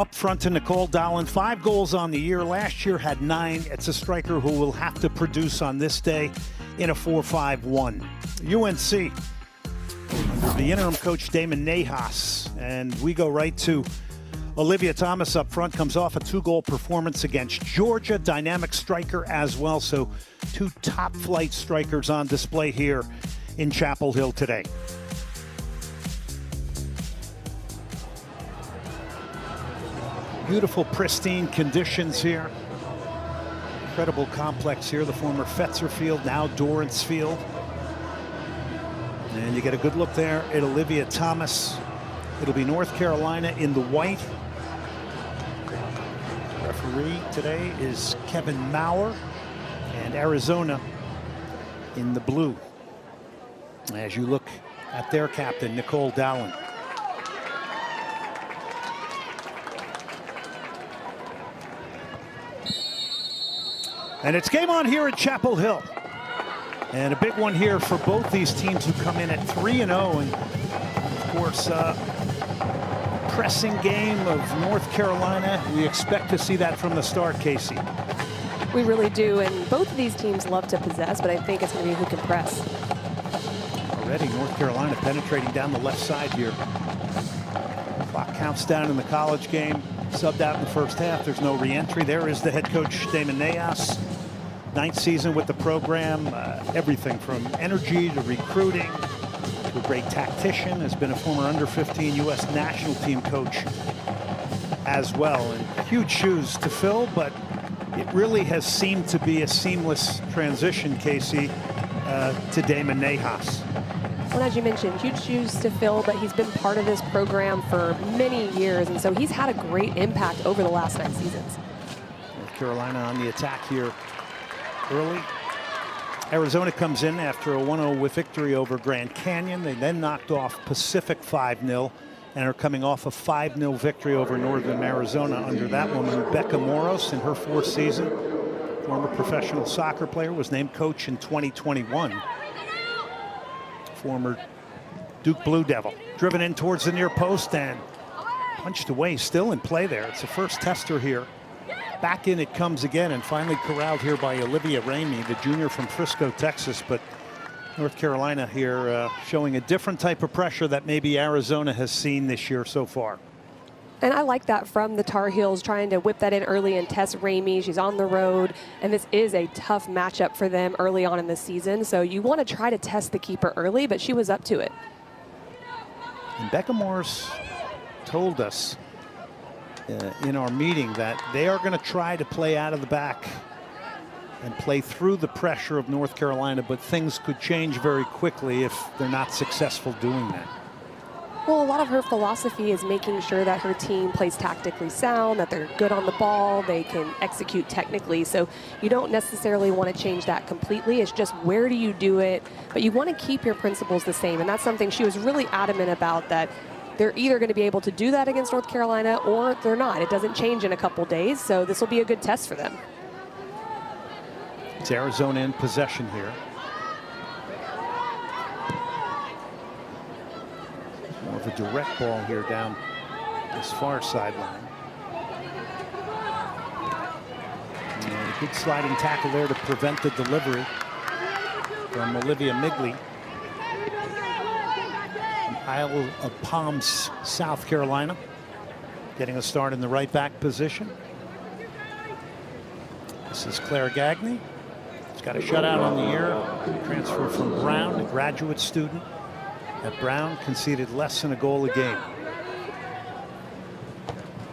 Up front to Nicole Dowland, 5 goals on the year. Last year had 9. It's a striker who will have to produce on this day in a 4-5-1. UNC, under the interim coach Damon Nahas, and we go right to Olivia Thomas up front. Comes off a 2-goal performance against Georgia. Dynamic striker as well, so 2 top-flight strikers on display here in Chapel Hill today. Beautiful, pristine conditions here. Incredible complex here, the former Fetzer Field, now Dorrance Field. And you get a good look there at Olivia Thomas. It'll be North Carolina in the white. Referee today is Kevin Maurer, and Arizona in the blue. As you look at their captain, Nicole Dowland. And it's game on here at Chapel Hill. And a big one here for both these teams who come in at 3-0. And of course, pressing game of North Carolina. We expect to see that from the start, Casey. We really do. And both of these teams love to possess, but I think it's going to be who can press. Already North Carolina penetrating down the left side here. Clock counts down in the college game. Subbed out in the first half. There's no re-entry. There is the head coach, Damon Nahas. 9th season with the program. Everything from energy to recruiting to a great tactician. Has been a former under-15 U.S. national team coach as well. And huge shoes to fill, but it really has seemed to be a seamless transition, Casey, to Damon Nahas. Well, as you mentioned, huge shoes to fill, but he's been part of this program for many years, and so he's had a great impact over the last 9 seasons. North Carolina on the attack here early. Arizona comes in after a 1-0 victory over Grand Canyon. They then knocked off Pacific 5-0 and are coming off a 5-0 victory over Northern Arizona under that woman, Becca Moros, in her 4th season. Former professional soccer player, was named coach in 2021. Former Duke Blue Devil. Driven in towards the near post and punched away, still in play there. It's the first tester here. Back in it comes again, and finally corralled here by Olivia Ramey, the junior from Frisco, Texas. But North Carolina here showing a different type of pressure that maybe Arizona has seen this year so far. And I like that from the Tar Heels, trying to whip that in early and test Ramey. She's on the road, and this is a tough matchup for them early on in the season. So you want to try to test the keeper early, but she was up to it. And Becca Morris told us in our meeting that they are going to try to play out of the back and play through the pressure of North Carolina, but things could change very quickly if they're not successful doing that. Well, a lot of her philosophy is making sure that her team plays tactically sound, that they're good on the ball, they can execute technically. So you don't necessarily want to change that completely. It's just where do you do it? But you want to keep your principles the same. And that's something she was really adamant about, that they're either going to be able to do that against North Carolina or they're not. It doesn't change in a couple days. So this will be a good test for them. It's Arizona in possession here. More of a direct ball here down this far sideline. And a good sliding tackle there to prevent the delivery from Olivia Migley. From Isle of Palms, South Carolina, getting a start in the right back position. This is Claire Gagne. She's got a shutout on the year. Transfer from Brown, a graduate student at Brown, conceded less than a goal a game.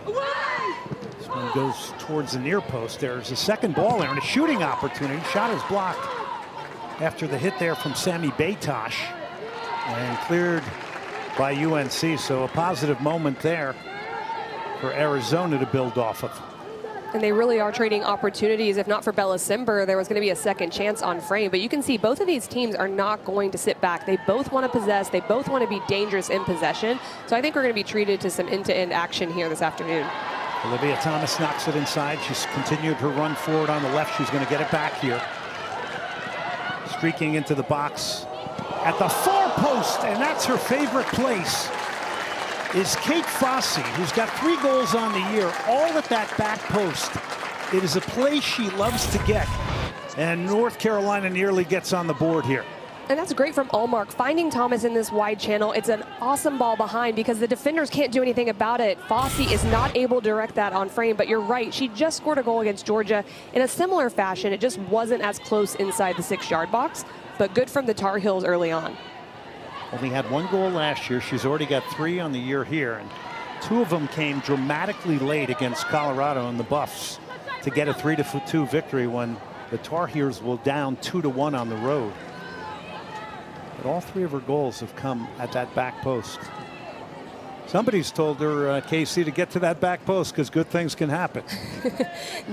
This one goes towards the near post. There's a second ball there and a shooting opportunity. Shot is blocked after the hit there from Sammy Baytosh and cleared by UNC. So a positive moment there for Arizona to build off of. And they really are trading opportunities. If not for Bella Simber, there was going to be a second chance on frame. But you can see both of these teams are not going to sit back. They both want to possess. They both want to be dangerous in possession. So I think we're going to be treated to some end-to-end action here this afternoon. Olivia Thomas knocks it inside. She's continued her run forward on the left. She's going to get it back here. Streaking into the box at the far post, and that's her favorite place. is Kate Fossey, who's got 3 goals on the year, all at that back post. It is a play she loves to get, and North Carolina nearly gets on the board here. And that's great from Allmark, finding Thomas in this wide channel. It's an awesome ball behind because the defenders can't do anything about it. Fossey is not able to direct that on frame, but you're right. She just scored a goal against Georgia in a similar fashion. It just wasn't as close inside the 6-yard box, but good from the Tar Heels early on. Only had 1 goal last year. She's already got 3 on the year here, and 2 of them came dramatically late against Colorado and the Buffs to get a 3-2 victory when the Tar Heels were down 2-1 on the road. But all 3 of her goals have come at that back post. Somebody's told her, Casey, to get to that back post because good things can happen.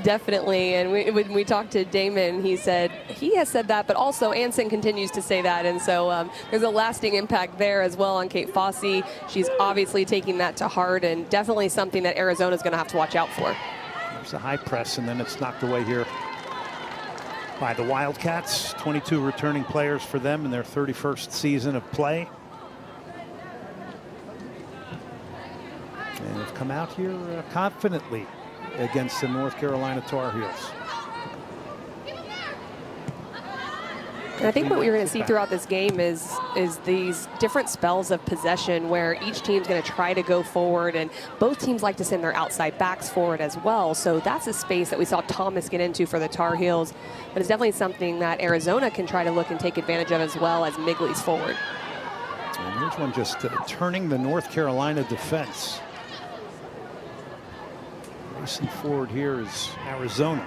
Definitely. And when we talked to Damon, he has said that, but also Anson continues to say that. And so there's a lasting impact there as well on Kate Fossey. She's obviously taking that to heart, and definitely something that Arizona's going to have to watch out for. There's a high press, and then it's knocked away here by the Wildcats. 22 returning players for them in their 31st season of play. And have come out here confidently against the North Carolina Tar Heels. And I think what you're going to see throughout this game is these different spells of possession where each team's going to try to go forward, and both teams like to send their outside backs forward as well. So that's a space that we saw Thomas get into for the Tar Heels, but it's definitely something that Arizona can try to look and take advantage of as well as Migley's forward. And here's one just turning the North Carolina defense. Racing forward here is Arizona.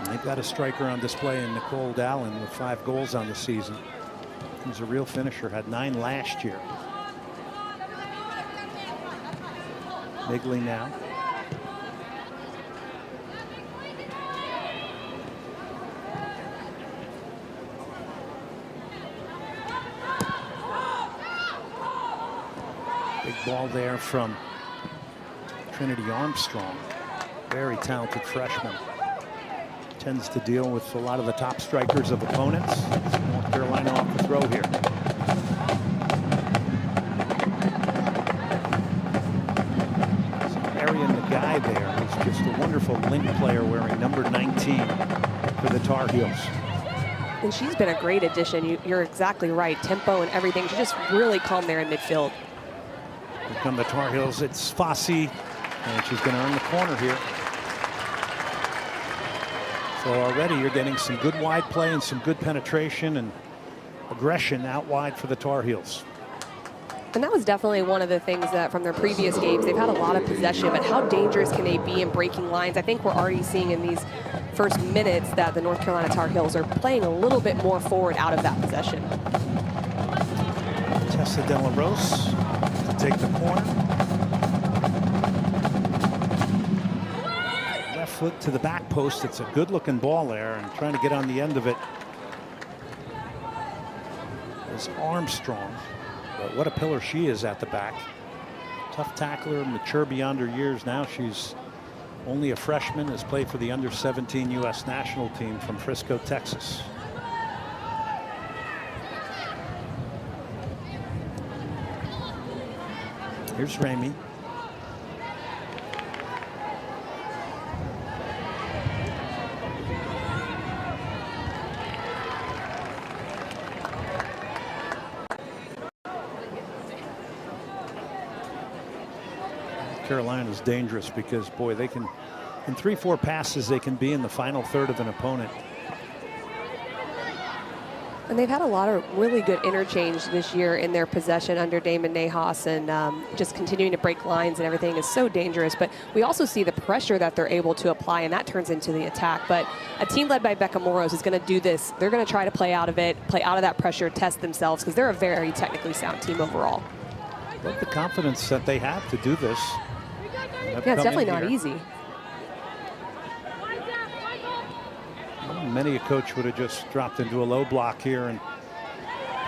They've got a striker on display in Nicole Dallin with 5 goals on the season. He's a real finisher, had 9 last year. Migley now. Big ball there from Trinity Armstrong. Very talented freshman. Tends to deal with a lot of the top strikers of opponents. North Carolina off the throw here. So Arian, the guy there, is just a wonderful link player wearing number 19 for the Tar Heels. And she's been a great addition. You're exactly right. Tempo and everything. She's just really calm there in midfield. Here come the Tar Heels. It's Fossey, and she's going to earn the corner here. So already you're getting some good wide play and some good penetration and aggression out wide for the Tar Heels. And that was definitely one of the things that from their previous games, they've had a lot of possession, but how dangerous can they be in breaking lines? I think we're already seeing in these first minutes that the North Carolina Tar Heels are playing a little bit more forward out of that possession. Tessa De La Rose to take the corner. Foot to the back post. It's a good looking ball there, and trying to get on the end of it is Armstrong. But what a pillar she is at the back. Tough tackler, mature beyond her years now. She's only a freshman, has played for the under-17 U.S. national team from Frisco, Texas. Here's Ramey. Carolina's dangerous because, boy, they can, in 3-4 passes, they can be in the final third of an opponent. And they've had a lot of really good interchange this year in their possession under Damon Nahas, and just continuing to break lines and everything is so dangerous. But we also see the pressure that they're able to apply, and that turns into the attack. But a team led by Becca Moros is going to do this. They're going to try to play out of it, play out of that pressure, test themselves, because they're a very technically sound team overall. But the confidence that they have to do this. Yeah, it's definitely not easy. Well, many a coach would have just dropped into a low block here and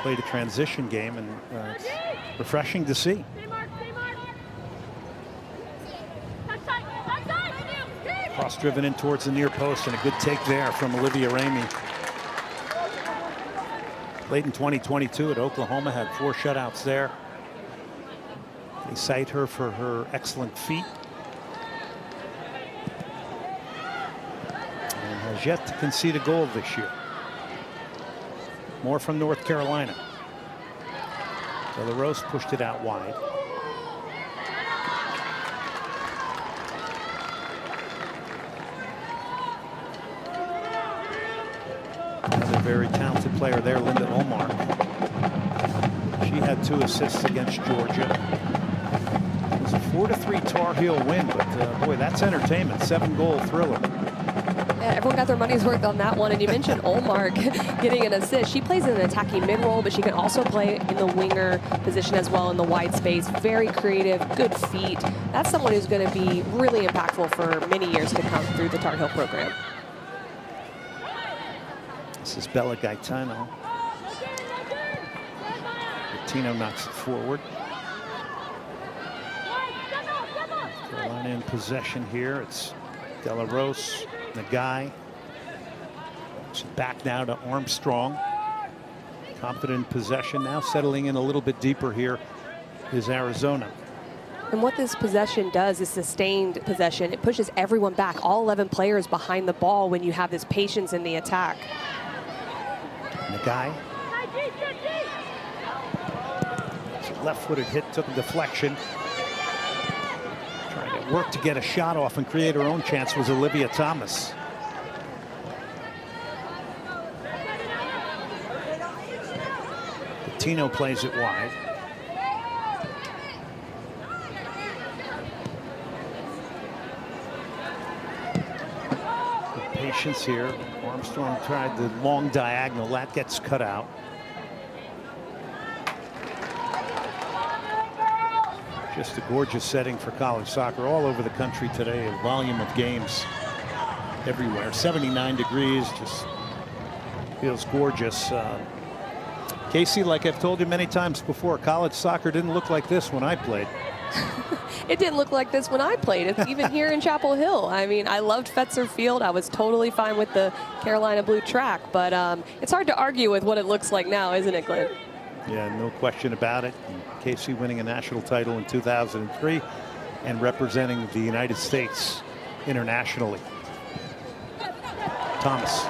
played a transition game, and it's refreshing to see. Cross driven in towards the near post, and a good take there from Olivia Ramey. Played in 2022 at Oklahoma, had 4 shutouts there. They cite her for her excellent feet. And has yet to concede a goal this year. More from North Carolina. De La Rose pushed it out wide. Another very talented player there, Linda Olmark. She had 2 assists against Georgia. It was a 4-3 Tar Heel win, but boy, that's entertainment. 7-goal thriller. Yeah, everyone got their money's worth on that one. And you mentioned Olmark getting an assist. She plays in an attacking mid-role, but she can also play in the winger position as well in the wide space. Very creative, good feet. That's someone who's going to be really impactful for many years to come through the Tar Heel program. This is Bella Gaetano. Gaetano knocks it forward. Carolina in possession here. It's De La Rose, Nagai. She's back now to Armstrong. Confident possession now, settling in a little bit deeper here is Arizona. And what this possession does is sustained possession. It pushes everyone back, all 11 players behind the ball when you have this patience in the attack. Nagai. Left-footed hit, took a deflection. Trying to work to get a shot off and create her own chance was Olivia Thomas. Tino plays it wide. Good patience here. Armstrong tried the long diagonal. That gets cut out. Just a gorgeous setting for college soccer all over the country today. A volume of games everywhere. 79 degrees, just feels gorgeous. Casey, like I've told you many times before, college soccer didn't look like this when I played. It didn't look like this when I played, even here in Chapel Hill. I mean, I loved Fetzer Field. I was totally fine with the Carolina blue track, but it's hard to argue with what it looks like now, isn't it, Glenn? Yeah, no question about it. And Casey winning a national title in 2003 and representing the United States internationally. Thomas.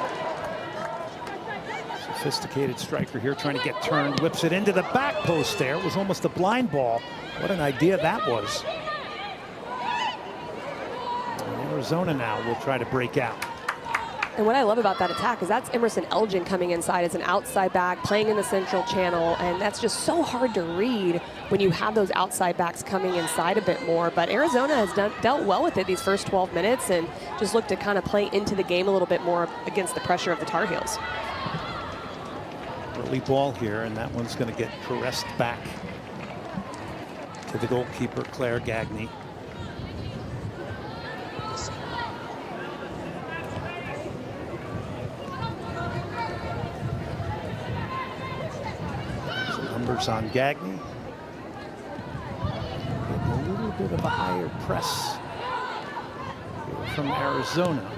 Sophisticated striker here, trying to get turned, whips it into the back post there. It was almost a blind ball. What an idea that was. And Arizona now will try to break out. And what I love about that attack is that's Emerson Elgin coming inside as an outside back, playing in the central channel, and that's just so hard to read when you have those outside backs coming inside a bit more. But Arizona has dealt well with it these first 12 minutes and just looked to kind of play into the game a little bit more against the pressure of the Tar Heels. Early ball here, and that one's going to get caressed back to the goalkeeper, Claire Gagne. Numbers on Gagne. A little bit of a higher press here from Arizona.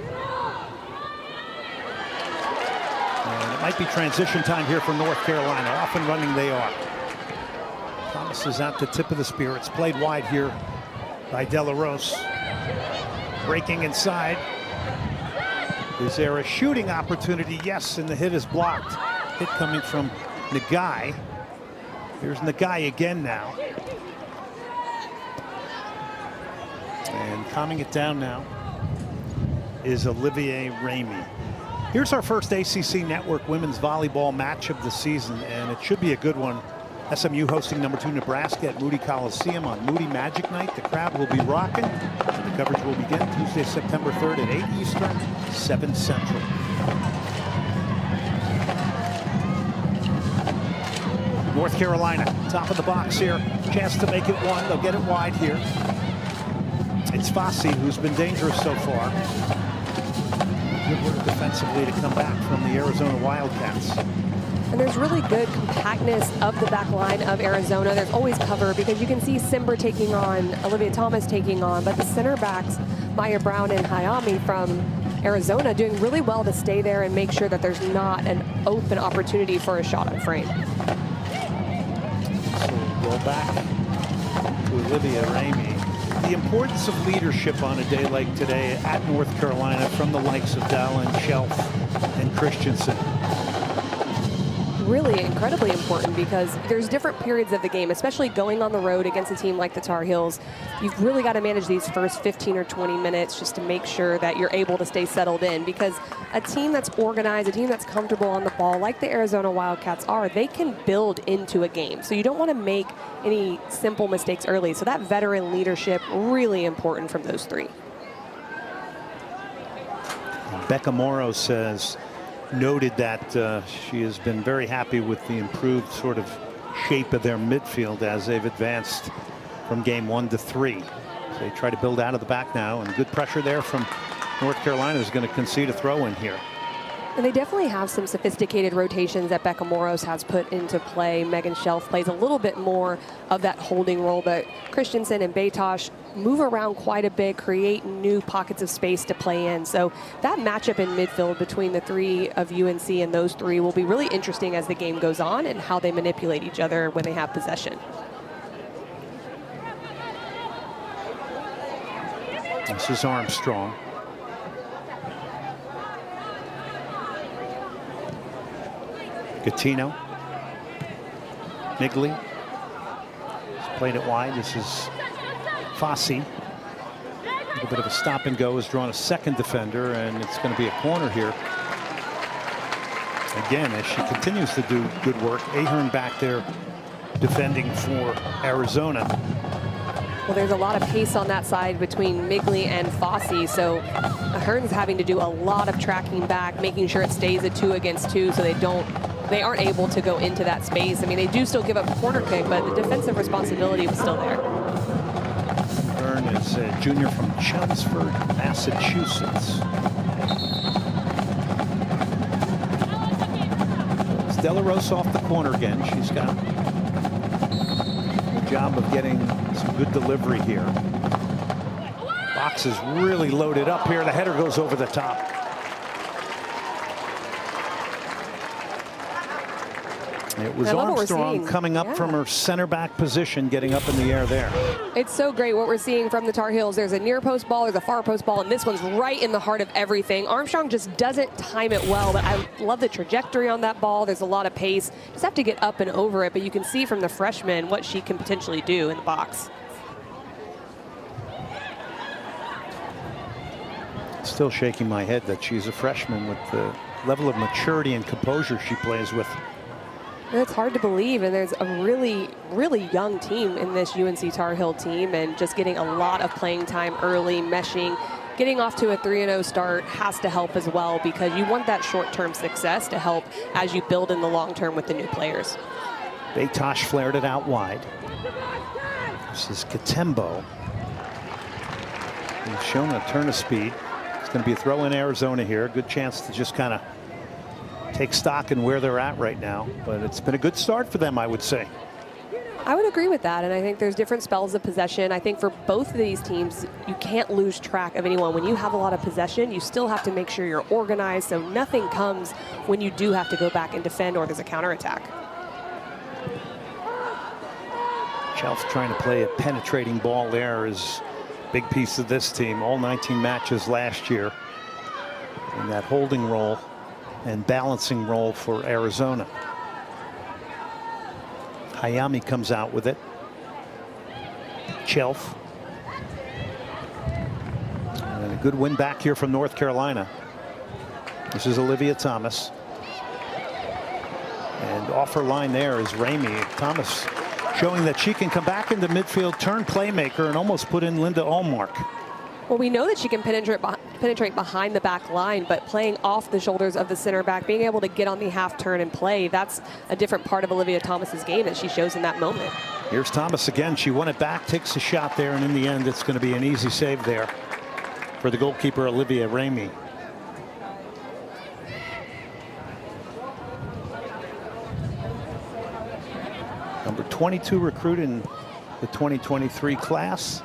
And it might be transition time here for North Carolina. Off and running they are. Thomas is out the tip of the spear. It's played wide here by De La Rose. Breaking inside. Is there a shooting opportunity? Yes, and the hit is blocked. Hit coming from Nagai. Here's Nagai again now. And calming it down now is Olivier Ramey. Here's our first ACC Network women's volleyball match of the season, and it should be a good one. SMU hosting #2 Nebraska at Moody Coliseum on Moody Magic Night. The crowd will be rocking. The coverage will begin Tuesday, September 3rd at 8 Eastern, 7 Central. North Carolina, top of the box here. Chance to make it one. They'll get it wide here. It's Fossey who's been dangerous so far. Good work defensively to come back from the Arizona Wildcats. And there's really good compactness of the back line of Arizona. There's always cover because you can see Simber taking on, Olivia Thomas taking on, but the center backs, Maya Brown and Hayami from Arizona doing really well to stay there and make sure that there's not an open opportunity for a shot on frame. So roll back to Olivia Ramey. The importance of leadership on a day like today at North Carolina from the likes of Dallin, Shelf, and Christensen. Really incredibly important because there's different periods of the game, especially going on the road against a team like the Tar Heels. You've really got to manage these first 15 or 20 minutes just to make sure that you're able to stay settled in, because a team that's organized, a team that's comfortable on the ball, like the Arizona Wildcats are, they can build into a game. So you don't want to make any simple mistakes early. So that veteran leadership, really important from those three. Becca Morrow noted that she has been very happy with the improved sort of shape of their midfield as they've advanced from game 1 to 3. So they try to build out of the back now, and good pressure there from North Carolina is going to concede a throw in here. And they definitely have some sophisticated rotations that Becca Moros has put into play. Megan Shelf plays a little bit more of that holding role, but Christensen and Betosh move around quite a bit, create new pockets of space to play in. So that matchup in midfield between the three of UNC and those three will be really interesting as the game goes on and how they manipulate each other when they have possession. This is Armstrong. Gattino. Migley. He's played it wide. This is Fosse. A little bit of a stop and go, has drawn a second defender, and it's going to be a corner here. Again, as she continues to do good work. Ahern back there defending for Arizona. Well, there's a lot of pace on that side between Migley and Fosse, so Ahern's having to do a lot of tracking back, making sure it stays a 2 against 2 so they aren't able to go into that space. I mean, they do still give up a corner kick, but the defensive responsibility was still there. Ahern is a junior from Chelmsford, Massachusetts. Stella Rose off the corner again. She's got a job of getting some good delivery here. Box is really loaded up here. The header goes over the top. It was Armstrong coming up from her center back position, getting up in the air there. It's so great what we're seeing from the Tar Heels. There's a near post ball, there's a far post ball, and this one's right in the heart of everything. Armstrong just doesn't time it well, but I love the trajectory on that ball. There's a lot of pace. Just have to get up and over it, but you can see from the freshman what she can potentially do in the box. Still shaking my head that she's a freshman with the level of maturity and composure she plays with. It's hard to believe, and there's a really, really young team in this UNC Tar Heel team, and just getting a lot of playing time early, meshing, getting off to a 3-0 start has to help as well, because you want that short-term success to help as you build in the long term with the new players. Betosh flared it out wide. This is Katembo. He's shown a turn of speed. It's going to be a throw in Arizona here. Good chance to just kind of take stock in where they're at right now, but it's been a good start for them, I would say. I would agree with that, and I think there's different spells of possession. I think for both of these teams, you can't lose track of anyone. When you have a lot of possession, you still have to make sure you're organized, so nothing comes when you do have to go back and defend or there's a counterattack. Shelf trying to play a penetrating ball there is a big piece of this team. All 19 matches last year in that holding role and balancing role for Arizona. Hayami comes out with it. Shelf. And a good win back here from North Carolina. This is Olivia Thomas. And off her line there is Ramey. Thomas showing that she can come back into midfield, turn playmaker, and almost put in Linda Allmark. Well, we know that she can penetrate behind the back line, but playing off the shoulders of the center back, being able to get on the half turn and play, that's a different part of Olivia Thomas's game that she shows in that moment. Here's Thomas again. She won it back, takes a shot there, and in the end, it's going to be an easy save there for the goalkeeper, Olivia Ramey. Number 22 recruit in the 2023 class.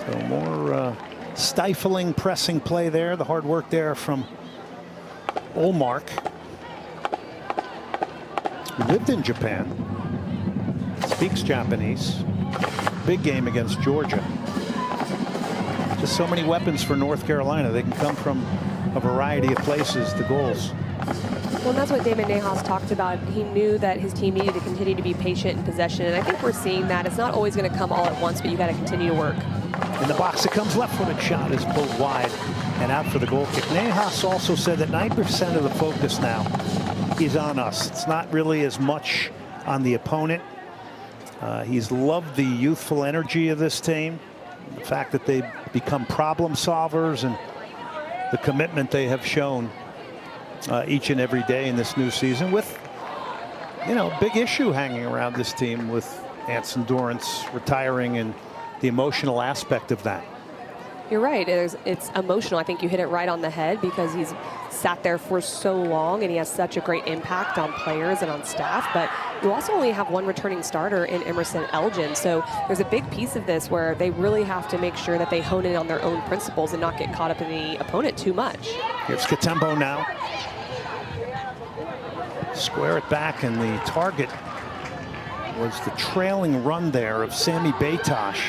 So more stifling pressing play there. The hard work there from Olmark, who lived in Japan, speaks Japanese. Big game against Georgia. Just so many weapons for North Carolina. They can come from a variety of places, the goals. Well, and that's what Damon Nahas talked about. He knew that his team needed to continue to be patient in possession, and I think we're seeing that. It's not always going to come all at once, but you got to continue to work. In the box, it comes left-footed shot is pulled wide and out for the goal kick. Nahas also said that 9% of the focus now is on us. It's not really as much on the opponent. He's loved the youthful energy of this team, the fact that they've become problem solvers, and the commitment they have shown each and every day in this new season, with, you know, big issue hanging around this team with Anson Dorrance retiring and the emotional aspect of that. You're right. It's emotional. I think you hit it right on the head, because he's sat there for so long and he has such a great impact on players and on staff. But you also only have one returning starter in Emerson Elgin. So there's a big piece of this where they really have to make sure that they hone in on their own principles and not get caught up in the opponent too much. Here's Katembo now. Square it back, and the target was the trailing run there of Sammy Batosh.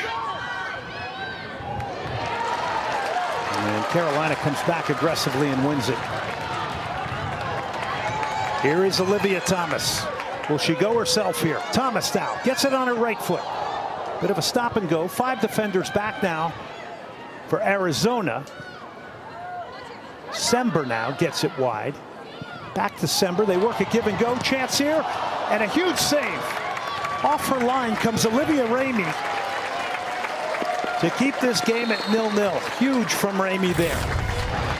And Carolina comes back aggressively and wins it. Here is Olivia Thomas. Will she go herself here? Thomas now gets it on her right foot. Bit of a stop and go. 5 defenders back now for Arizona. Sember now gets it wide. Back to Sember. They work a give and go. Chance here, and a huge save. Off her line comes Olivia Ramey to keep this game at 0-0. Huge from Ramey there.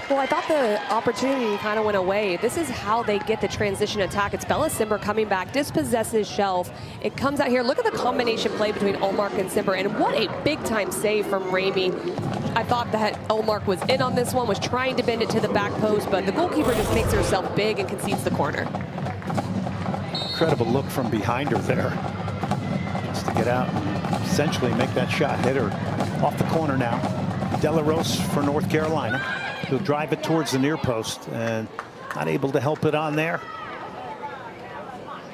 Well, I thought the opportunity kind of went away. This is how they get the transition attack. It's Bella Sember coming back, dispossesses Shelf. It comes out here. Look at the combination play between Olmark and Sember, and what a big-time save from Ramey. I thought that Olmark was in on this one, was trying to bend it to the back post, but the goalkeeper just makes herself big and concedes the corner. Incredible look from behind her there, just to get out and essentially make that shot. Hit her off the corner now. Delarose for North Carolina. He'll drive it towards the near post and not able to help it on there.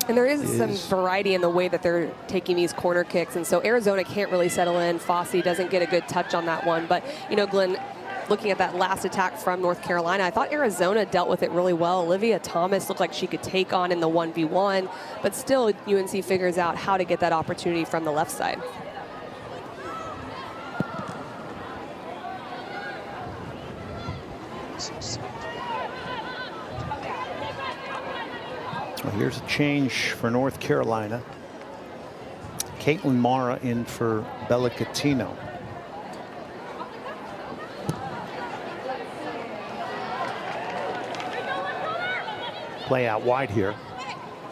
And there is some variety in the way that they're taking these corner kicks, and so Arizona can't really settle in. Fossey doesn't get a good touch on that one, but you know, Glenn, looking at that last attack from North Carolina, I thought Arizona dealt with it really well. Olivia Thomas looked like she could take on in the 1v1, but still UNC figures out how to get that opportunity from the left side. Well, here's a change for North Carolina. Caitlin Mara in for Bella Catino. Play out wide here.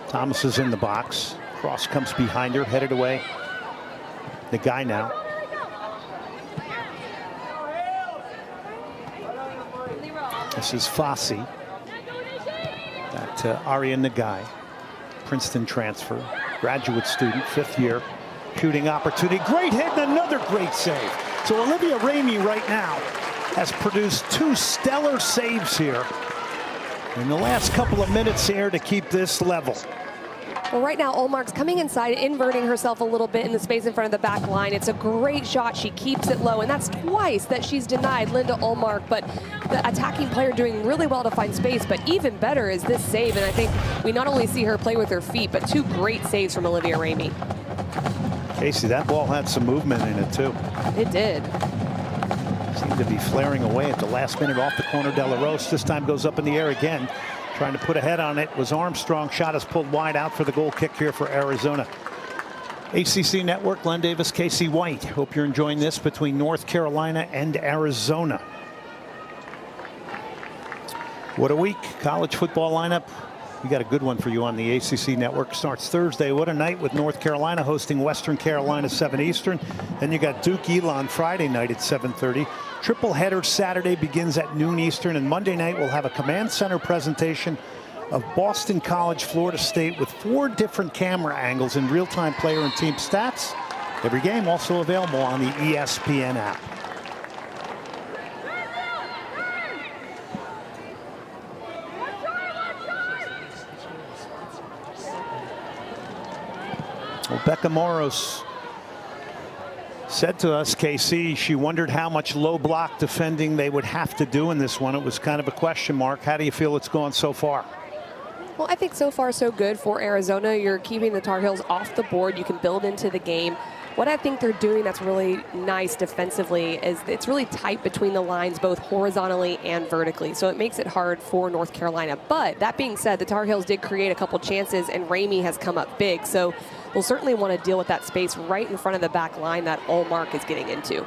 Thomas is in the box. Cross comes behind her, headed away. The guy now. This is Fossey. Back to Aria Nagai, Princeton transfer, graduate student, 5th year, shooting opportunity. Great hit and another great save. So Olivia Ramey right now has produced 2 stellar saves here in the last couple of minutes here to keep this level. Well, right now, Olmark's coming inside, inverting herself a little bit in the space in front of the back line. It's a great shot. She keeps it low, and that's twice that she's denied Linda Olmark. But the attacking player doing really well to find space, but even better is this save. And I think we not only see her play with her feet, but 2 great saves from Olivia Ramey. Casey, that ball had some movement in it, too. It did. Seemed to be flaring away at the last minute off the corner. Delarose this time goes up in the air again. Trying to put a head on it was Armstrong. Shot is pulled wide out for the goal kick here for Arizona. ACC Network, Glenn Davis, Casey White. Hope you're enjoying this between North Carolina and Arizona. What a week. College football lineup. We got a good one for you on the ACC Network. Starts Thursday. What a night with North Carolina hosting Western Carolina 7 Eastern. Then you got Duke Elon Friday night at 7:30. Triple header Saturday begins at noon Eastern, and Monday night we'll have a command center presentation of Boston College, Florida State, with 4 different camera angles and real-time player and team stats. Every game also available on the ESPN app. Well, Becca Moros said to us, KC, she wondered how much low block defending they would have to do in this one. It was kind of a question mark. How do you feel it's gone so far? Well, I think so far so good for Arizona. You're keeping the Tar Heels off the board. You can build into the game. What I think they're doing that's really nice defensively is it's really tight between the lines, both horizontally and vertically. So it makes it hard for North Carolina. But that being said, the Tar Heels did create a couple chances, and Ramey has come up big. So we'll certainly want to deal with that space right in front of the back line that Ullmark is getting into.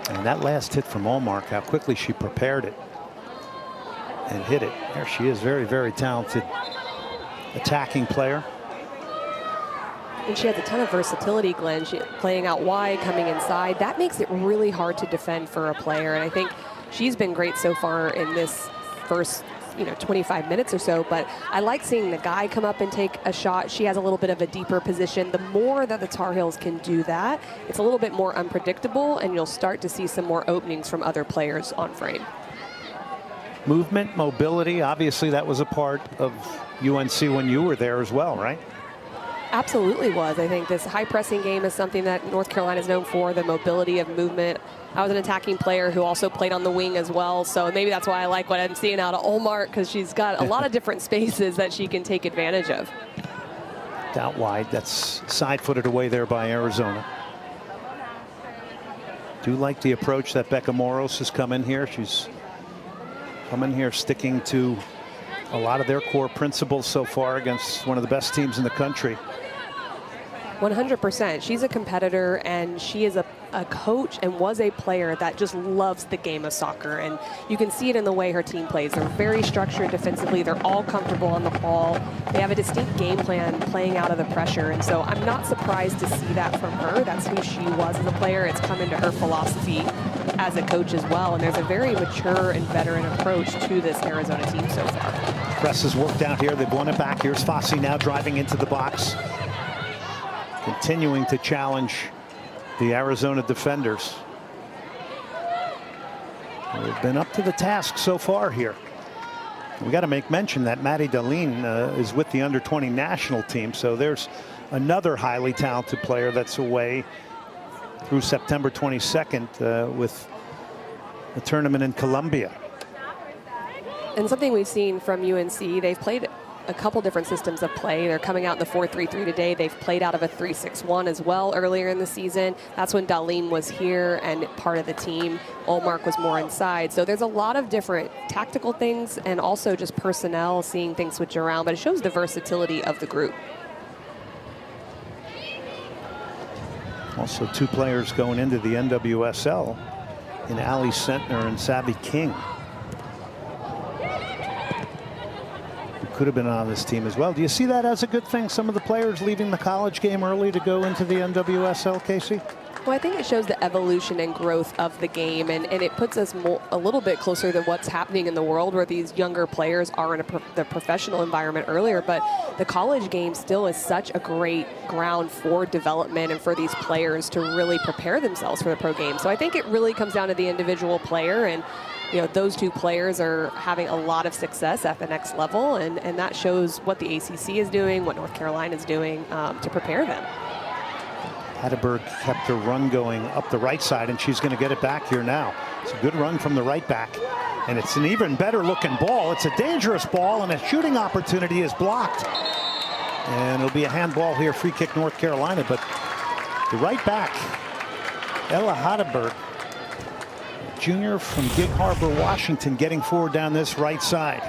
And that last hit from Ullmark, how quickly she prepared it and hit it. There she is, very, very talented attacking player. And she has a ton of versatility, Glenn. She playing out wide, coming inside. That makes it really hard to defend for a player. And I think she's been great so far in this first 25 minutes or so. But I like seeing the guy come up and take a shot. She has a little bit of a deeper position. The more that the Tar Heels can do that, it's a little bit more unpredictable, and you'll start to see some more openings from other players on frame. Movement, mobility, obviously that was a part of UNC when you were there as well, right? Absolutely was. I think this high pressing game is something that North Carolina is known for, the mobility of movement. I was an attacking player who also played on the wing as well, so maybe that's why I like what I'm seeing out of Ullmark, because she's got a lot of different spaces that she can take advantage of. Out wide, that's side-footed away there by Arizona. Do like the approach that Becca Moros has come in here. She's come in here sticking to a lot of their core principles so far against one of the best teams in the country. 100%. She's a competitor, and she is a coach and was a player that just loves the game of soccer. And you can see it in the way her team plays. They're very structured defensively. They're all comfortable on the ball. They have a distinct game plan playing out of the pressure. And so I'm not surprised to see that from her. That's who she was as a player. It's come into her philosophy as a coach as well. And there's a very mature and veteran approach to this Arizona team so far. Press has worked out here. They've won it back. Here's Fossey now driving into the box, continuing to challenge the Arizona defenders. They've been up to the task so far here. We got to make mention that Maddie Dahlin is with the under-20 national team, so there's another highly talented player that's away through September 22nd with the tournament in Colombia. And something we've seen from UNC, they've played a couple different systems of play. They're coming out in the 4-3-3 today. They've played out of a 3-6-1 as well earlier in the season. That's when Dahlin was here and part of the team. Ullmark was more inside. So there's a lot of different tactical things and also just personnel, seeing things switch around, but it shows the versatility of the group. Also two players going into the NWSL in Ali Sentner and Savvy King. Could have been on this team as well. Do you see that as a good thing? Some of the players leaving the college game early to go into the NWSL, Casey? Well, I think it shows the evolution and growth of the game, and it puts us a little bit closer to what's happening in the world, where these younger players are in the professional environment earlier. But the college game still is such a great ground for development and for these players to really prepare themselves for the pro game. So I think it really comes down to the individual player, and those two players are having a lot of success at the next level, and that shows what the ACC is doing, what North Carolina is doing to prepare them. Hatteberg kept her run going up the right side, and she's going to get it back here now. It's a good run from the right back, and it's an even better looking ball. It's a dangerous ball, and a shooting opportunity is blocked. And it'll be a handball here, free kick North Carolina, but the right back, Ella Hatteberg, junior from Gig Harbor, Washington, getting forward down this right side.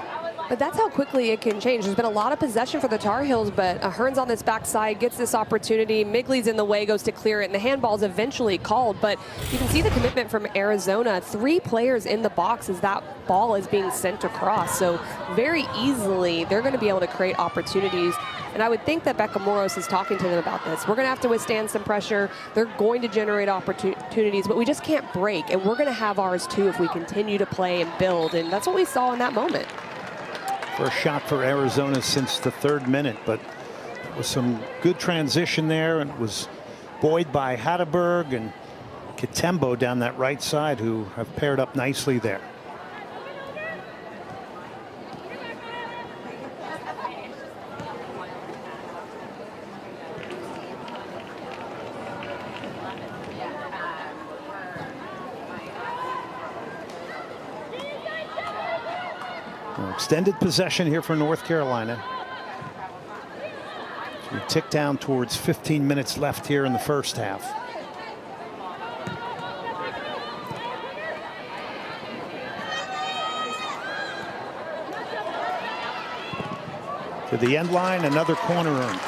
But that's how quickly it can change. There's been a lot of possession for the Tar Heels, but Hearns on this backside gets this opportunity. Migley's in the way, goes to clear it, and the handball's eventually called. But you can see the commitment from Arizona. 3 players in the box as that ball is being sent across. So very easily, they're going to be able to create opportunities. And I would think that Becca Moros is talking to them about this. We're going to have to withstand some pressure. They're going to generate opportunities, but we just can't break. And we're going to have ours too if we continue to play and build. And that's what we saw in that moment. First shot for Arizona since the 3rd minute, but there was some good transition there, and it was buoyed by Hatteberg and Kitembo down that right side, who have paired up nicely there. Extended possession here for North Carolina. So we tick down towards 15 minutes left here in the first half. To the end line, another corner earned.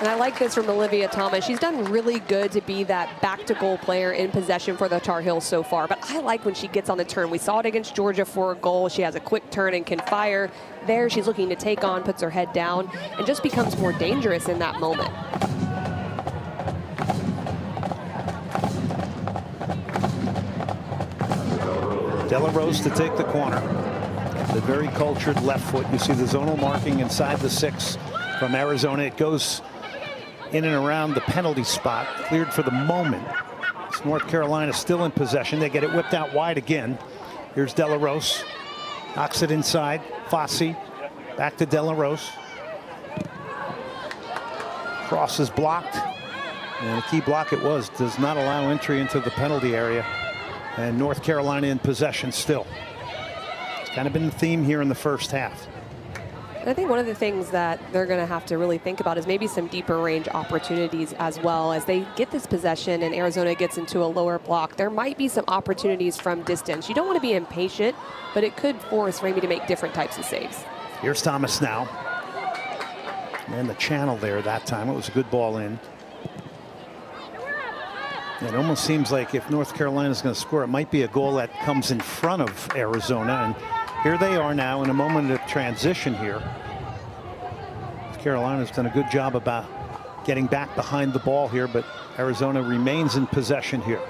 And I like this from Olivia Thomas. She's done really good to be that back-to-goal player in possession for the Tar Heels so far. But I like when she gets on the turn. We saw it against Georgia for a goal. She has a quick turn and can fire. There, she's looking to take on, puts her head down, and just becomes more dangerous in that moment. Della Rose to take the corner. The very cultured left foot. You see the zonal marking inside the 6 from Arizona. It goes in and around the penalty spot, cleared for the moment. It's North Carolina still in possession. They get it whipped out wide again. Here's Della Rose. Knocks it inside. Fossey. Back to Della Rose. Cross is blocked. And a key block it was. Does not allow entry into the penalty area. And North Carolina in possession still. It's kind of been the theme here in the first half. And I think one of the things that they're going to have to really think about is maybe some deeper range opportunities as well. As they get this possession and Arizona gets into a lower block, there might be some opportunities from distance. You don't want to be impatient, but it could force Ramey to make different types of saves. Here's Thomas now. And the channel there that time. It was a good ball in. It almost seems like if North Carolina is going to score, it might be a goal that comes in front of Arizona. And here they are now in a moment of transition here. North Carolina's done a good job about getting back behind the ball here, but Arizona remains in possession here.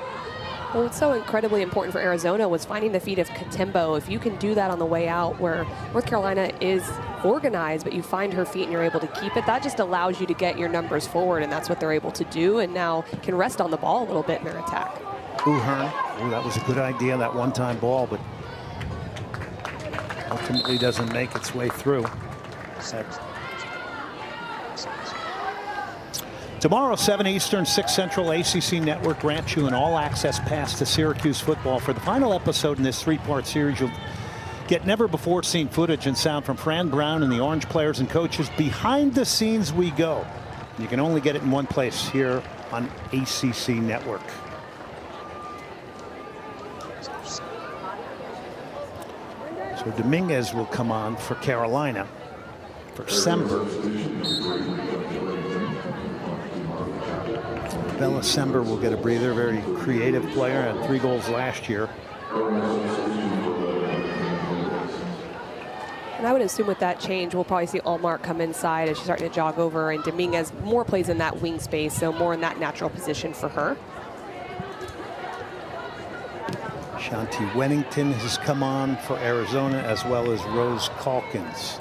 Well, what's so incredibly important for Arizona was finding the feet of Katimbo. If you can do that on the way out where North Carolina is organized, but you find her feet and you're able to keep it, that just allows you to get your numbers forward, and that's what they're able to do, and now can rest on the ball a little bit in their attack. Uhern, oh, that was a good idea, that one-time ball, but ultimately doesn't make its way through. Tomorrow, 7 Eastern, 6 Central, ACC Network grants you an all-access pass to Syracuse football. For the final episode in this 3-part series, you'll get never-before-seen footage and sound from Fran Brown and the Orange players and coaches. Behind the scenes we go. You can only get it in one place here on ACC Network. So Dominguez will come on for Carolina. For Sember. Bella Sember will get a breather. Very creative player. Had 3 goals last year. And I would assume with that change, we'll probably see Allmark come inside as she's starting to jog over, and Dominguez more plays in that wing space, so more in that natural position for her. Shanti Wennington has come on for Arizona, as well as Rose Calkins.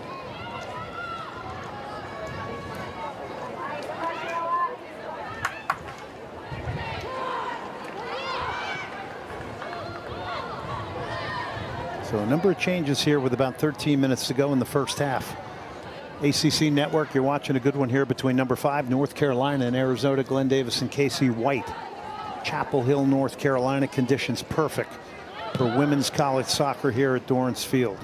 So a number of changes here with about 13 minutes to go in the first half. ACC Network, you're watching a good one here between number 5, North Carolina, and Arizona, Glenn Davis and Casey White. Chapel Hill, North Carolina, conditions perfect for women's college soccer here at Dorrance Field.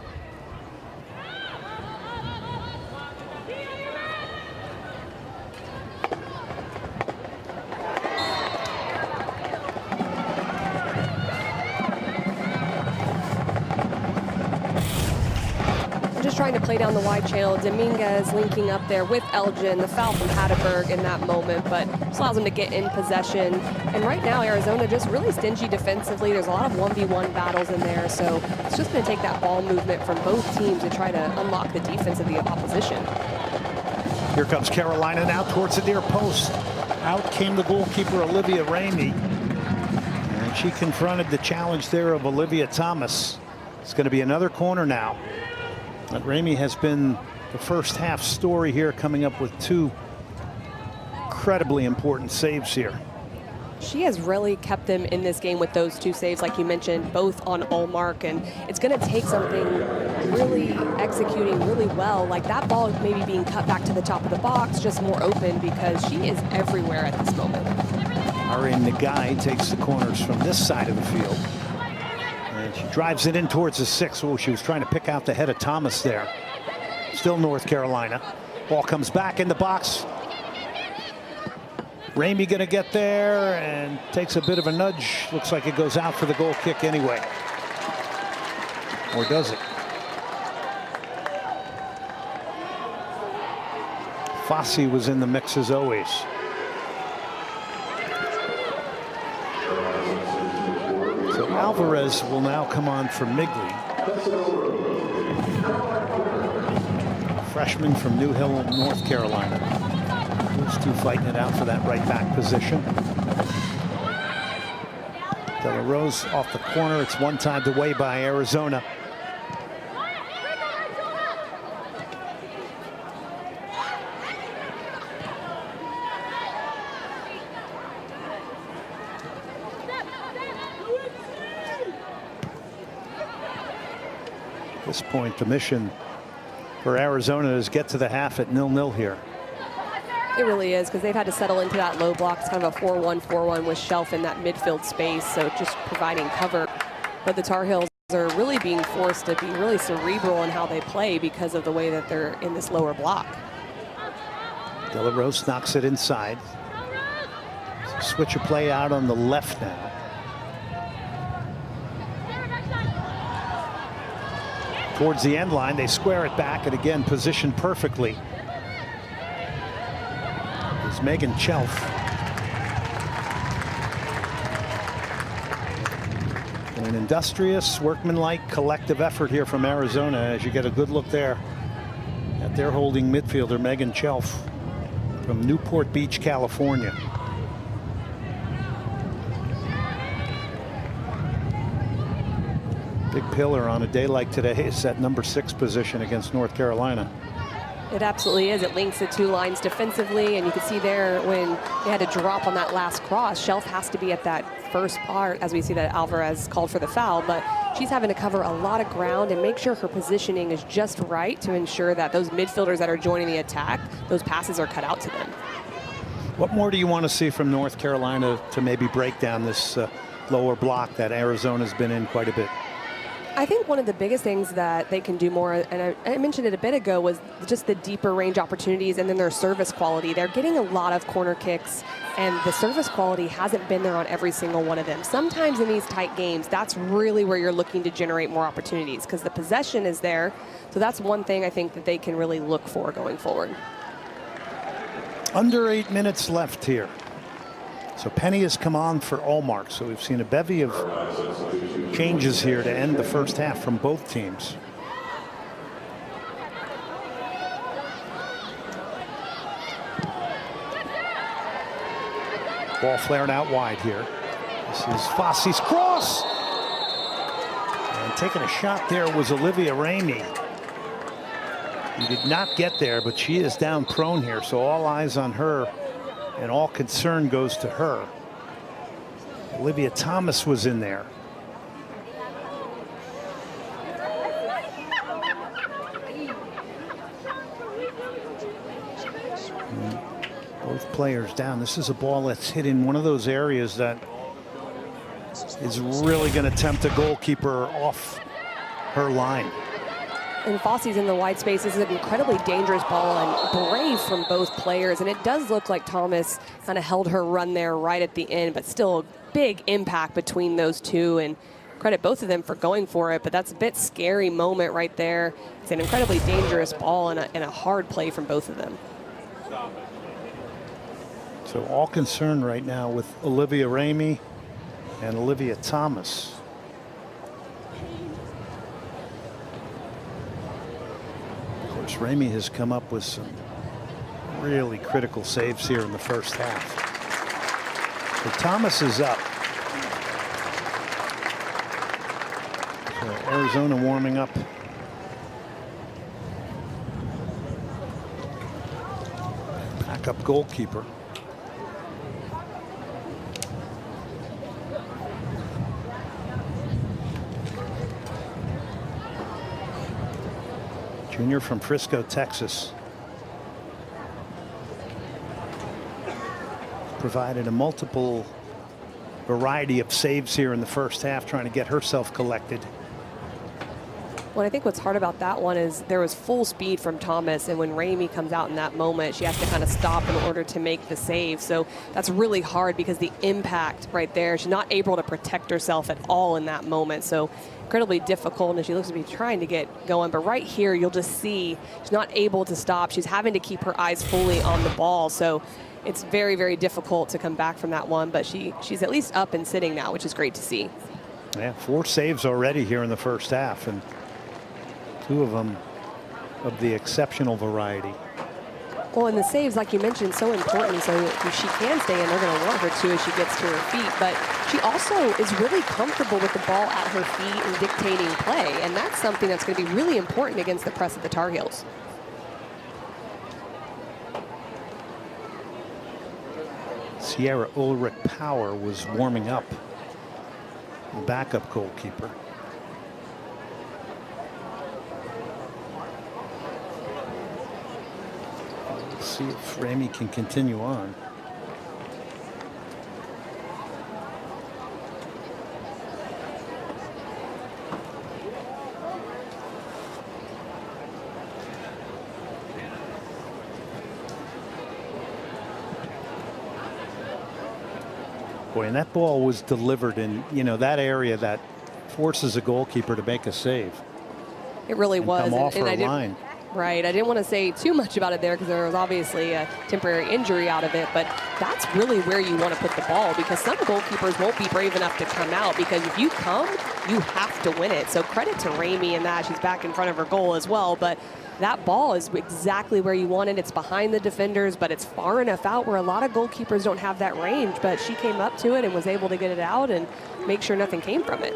Trying to play down the wide channel. Dominguez linking up there with Elgin, the foul from Hatterberg in that moment, but just allows them to get in possession. And right now, Arizona just really stingy defensively. There's a lot of 1v1 battles in there, so it's just going to take that ball movement from both teams to try to unlock the defense of the opposition. Here comes Carolina now towards the near post. Out came the goalkeeper, Olivia Ramey. And she confronted the challenge there of Olivia Thomas. It's going to be another corner now. But Ramey has been the first half story here, coming up with 2 incredibly important saves here. She has really kept them in this game with those 2 saves, like you mentioned, both on Allmark, and it's going to take something really executing really well, like that ball maybe being cut back to the top of the box, just more open, because she is everywhere at this moment. Ari Nagai takes the corners from this side of the field. And She drives it in towards the 6. Oh, she was trying to pick out the head of Thomas there. Still North Carolina. Ball comes back in the box. Ramey going to get there and takes a bit of a nudge. Looks like it goes out for the goal kick anyway. Or does it? Fossey was in the mix as always. So Alvarez will now come on for Migley. Freshman from New Hill, North Carolina. Those two fighting it out for that right back position. De La Rose off the corner. It's one-timed away by Arizona. At this point, the mission for Arizona is get to the half at 0-0 here. It really is, because they've had to settle into that low block. It's kind of a 4-1-4-1 with Shelf in that midfield space, so just providing cover. But the Tar Heels are really being forced to be really cerebral in how they play because of the way that they're in this lower block. De La Rose knocks it inside. So switch of play out on the left now. Towards the end line, they square it back, and again positioned perfectly. It's Megan Chelf. And an industrious, workmanlike, collective effort here from Arizona as you get a good look there at their holding midfielder, Megan Chelf from Newport Beach, California. Big pillar on a day like today is that number 6 position against North Carolina. It absolutely is. It links the two lines defensively, and you can see there when they had to drop on that last cross, Shelf has to be at that first part, as we see that Alvarez called for the foul, but she's having to cover a lot of ground and make sure her positioning is just right to ensure that those midfielders that are joining the attack, those passes are cut out to them. What more do you want to see from North Carolina to maybe break down this lower block that Arizona's been in quite a bit? I think one of the biggest things that they can do more, and I mentioned it a bit ago, was just the deeper range opportunities and then their service quality. They're getting a lot of corner kicks, and the service quality hasn't been there on every single one of them. Sometimes in these tight games, that's really where you're looking to generate more opportunities because the possession is there. So that's one thing I think that they can really look for going forward. Under 8 minutes left here. So Penny has come on for Allmark. So we've seen a bevy of changes here to end the first half from both teams. Ball flared out wide here. This is Fossey's cross. And taking a shot there was Olivia Ramey. He did not get there, but she is down prone here. So all eyes on her. And all concern goes to her. Olivia Thomas was in there. And both players down. This is a ball that's hit in one of those areas that is really going to tempt a goalkeeper off her line. And Fossey's in the wide space. This is an incredibly dangerous ball and brave from both players. And it does look like Thomas kind of held her run there right at the end, but still a big impact between those two. And credit both of them for going for it, but that's a bit scary moment right there. It's an incredibly dangerous ball and a hard play from both of them. So all concerned right now with Olivia Ramey and Olivia Thomas. Ramey has come up with some really critical saves here in the first half. So Thomas is up. So Arizona warming up. Backup goalkeeper. Junior from Frisco, Texas. Provided a multiple variety of saves here in the first half, trying to get herself collected. Well, I think what's hard about that one is there was full speed from Thomas, and when Ramey comes out in that moment, she has to kind of stop in order to make the save. So that's really hard because the impact right there, she's not able to protect herself at all in that moment. So incredibly difficult, and she looks to be trying to get going. But right here, you'll just see she's not able to stop. She's having to keep her eyes fully on the ball. So it's very, very difficult to come back from that one. But she's at least up and sitting now, which is great to see. Yeah, 4 saves already here in the first half, and 2 of them of the exceptional variety. Well, and the saves, like you mentioned, so important. So if she can stay in, they're going to want her to as she gets to her feet. But she also is really comfortable with the ball at her feet and dictating play. And that's something that's going to be really important against the press of the Tar Heels. Sierra Ulrich Power was warming up, the backup goalkeeper. See if Ramey can continue on. Boy, and that ball was delivered in, that area that forces a goalkeeper to make a save. It really was. Come off her I line. Right. I didn't want to say too much about it there because there was obviously a temporary injury out of it, but that's really where you want to put the ball, because some goalkeepers won't be brave enough to come out, because if you come, you have to win it. So credit to Ramey in that. She's back in front of her goal as well, but that ball is exactly where you want it. It's behind the defenders, but it's far enough out where a lot of goalkeepers don't have that range, but she came up to it and was able to get it out and make sure nothing came from it.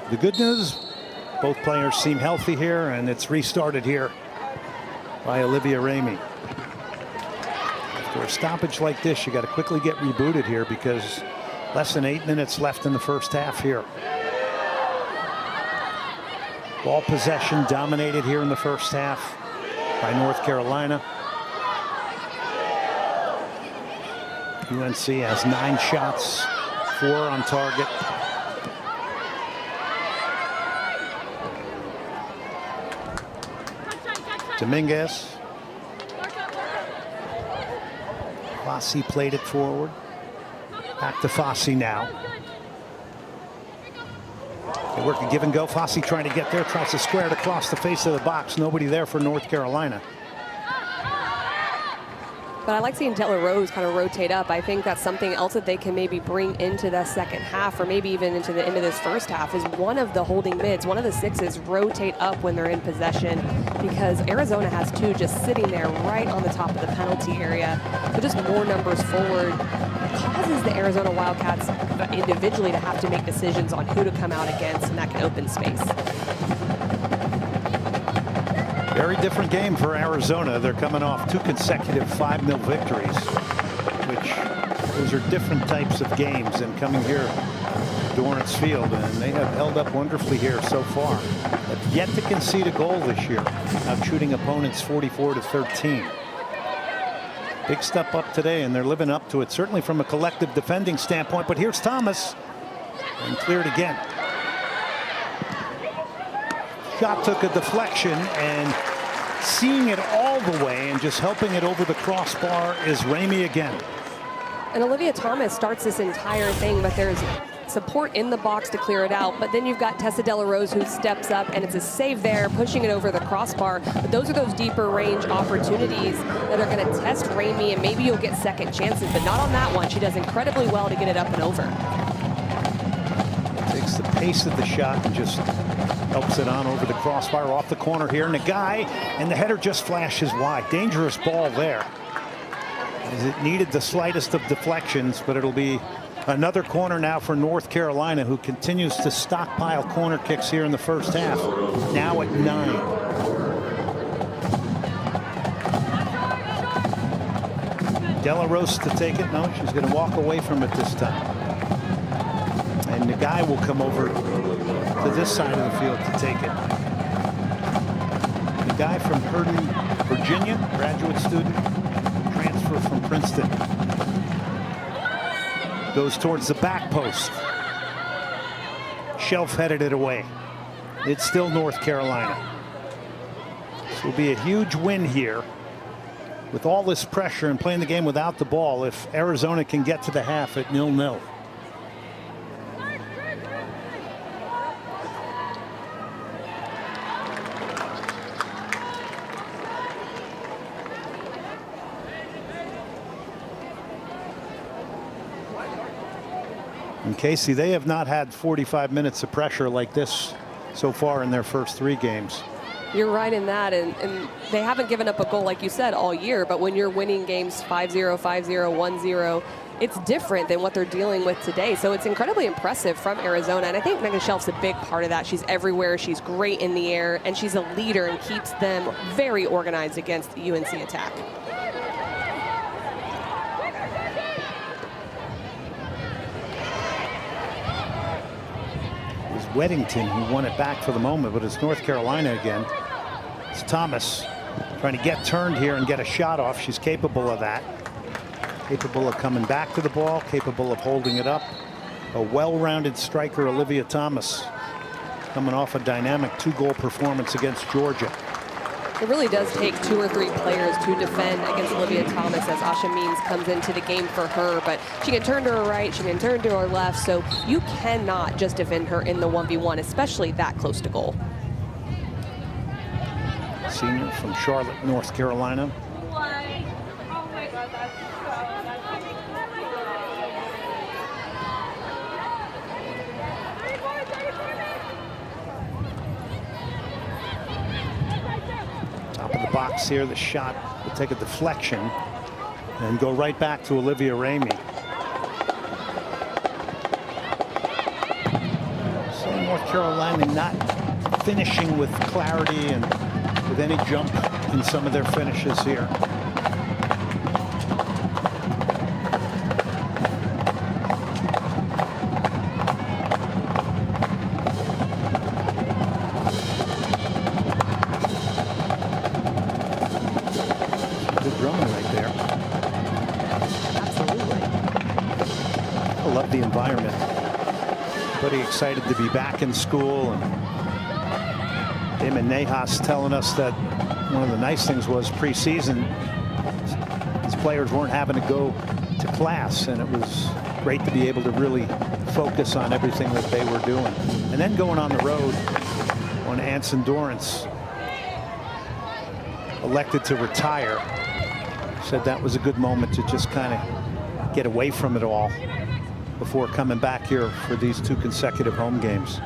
The good news, both players seem healthy here, and it's restarted here by Olivia Ramey. After a stoppage like this, you got to quickly get rebooted here, because less than 8 minutes left in the first half here. Ball possession dominated here in the first half by North Carolina. UNC has 9 shots, 4 on target. Dominguez. Fossey played it forward. Back to Fossey now. They work a give and go. Fossey trying to get there, tries to square it across the face of the box. Nobody there for North Carolina. But I like seeing Della Rose kind of rotate up. I think that's something else that they can maybe bring into the second half, or maybe even into the end of this first half, is one of the holding mids, one of the 6s, rotate up when they're in possession, because Arizona has 2 just sitting there right on the top of the penalty area. So just more numbers forward causes the Arizona Wildcats individually to have to make decisions on who to come out against, and that can open space. Very different game for Arizona. They're coming off 2 consecutive 5-0 victories, which those are different types of games, and coming here to Dorrance Field, and they have held up wonderfully here so far. Have yet to concede a goal this year, out shooting opponents 44-13. Big step up today, and they're living up to it, certainly from a collective defending standpoint. But here's Thomas, and cleared again. Shot took a deflection, and seeing it all the way and just helping it over the crossbar is Ramey again. And Olivia Thomas starts this entire thing, but there's support in the box to clear it out. But then you've got Tessa Della Rose, who steps up, and it's a save there, pushing it over the crossbar. But those are those deeper range opportunities that are going to test Ramey, and maybe you'll get second chances, but not on that one. She does incredibly well to get it up and over. Takes the pace of the shot and just helps it on over the crossbar, off the corner here. Nagai, and the header just flashes wide. Dangerous ball there. It needed the slightest of deflections, but it'll be another corner now for North Carolina, who continues to stockpile corner kicks here in the first half. Now at 9. Della Rose to take it. No, she's going to walk away from it this time. And the guy will come over to this side of the field to take it. The guy from Hurton, Virginia, graduate student, transfer from Princeton. Goes towards the back post. Shelf headed it away. It's still North Carolina. This will be a huge win here with all this pressure and playing the game without the ball if Arizona can get to the half at 0-0. And Casey, they have not had 45 minutes of pressure like this so far in their first 3 games. You're right in that, and they haven't given up a goal, like you said, all year. But when you're winning games 5-0, 5-0, 1-0, it's different than what they're dealing with today. So it's incredibly impressive from Arizona, and I think Megan Shelf's a big part of that. She's everywhere, she's great in the air, and she's a leader and keeps them very organized against the UNC attack. Weddington who won it back for the moment, but it's North Carolina again. It's Thomas trying to get turned here and get a shot off. She's capable of that. Capable of coming back to the ball, capable of holding it up. A well-rounded striker, Olivia Thomas, coming off a dynamic 2-goal performance against Georgia. It really does take 2 or 3 players to defend against Olivia Thomas as Asha Means comes into the game for her. But she can turn to her right, she can turn to her left, so you cannot just defend her in the 1v1, especially that close to goal. Senior from Charlotte, North Carolina. Box here, the shot will take a deflection and go right back to Olivia Ramey. So North Carolina not finishing with clarity and with any jump in some of their finishes here. The environment. Pretty excited to be back in school, and Damon Nahas telling us that one of the nice things was preseason these players weren't having to go to class, and it was great to be able to really focus on everything that they were doing. And then going on the road when Anson Dorrance elected to retire, said that was a good moment to just kind of get away from it all before coming back here for these 2 consecutive home games.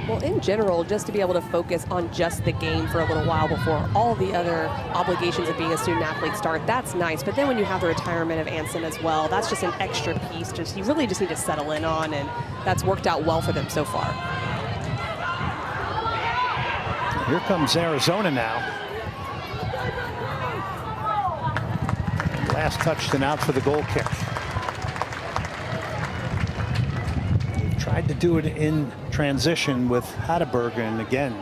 Well, in general, just to be able to focus on just the game for a little while before all the other obligations of being a student athlete start, that's nice. But then when you have the retirement of Anson as well, that's just an extra piece you really just need to settle in on, and that's worked out well for them so far. Here comes Arizona now. Last touched and out for the goal kick. Tried to do it in transition with Hatteberg, and again,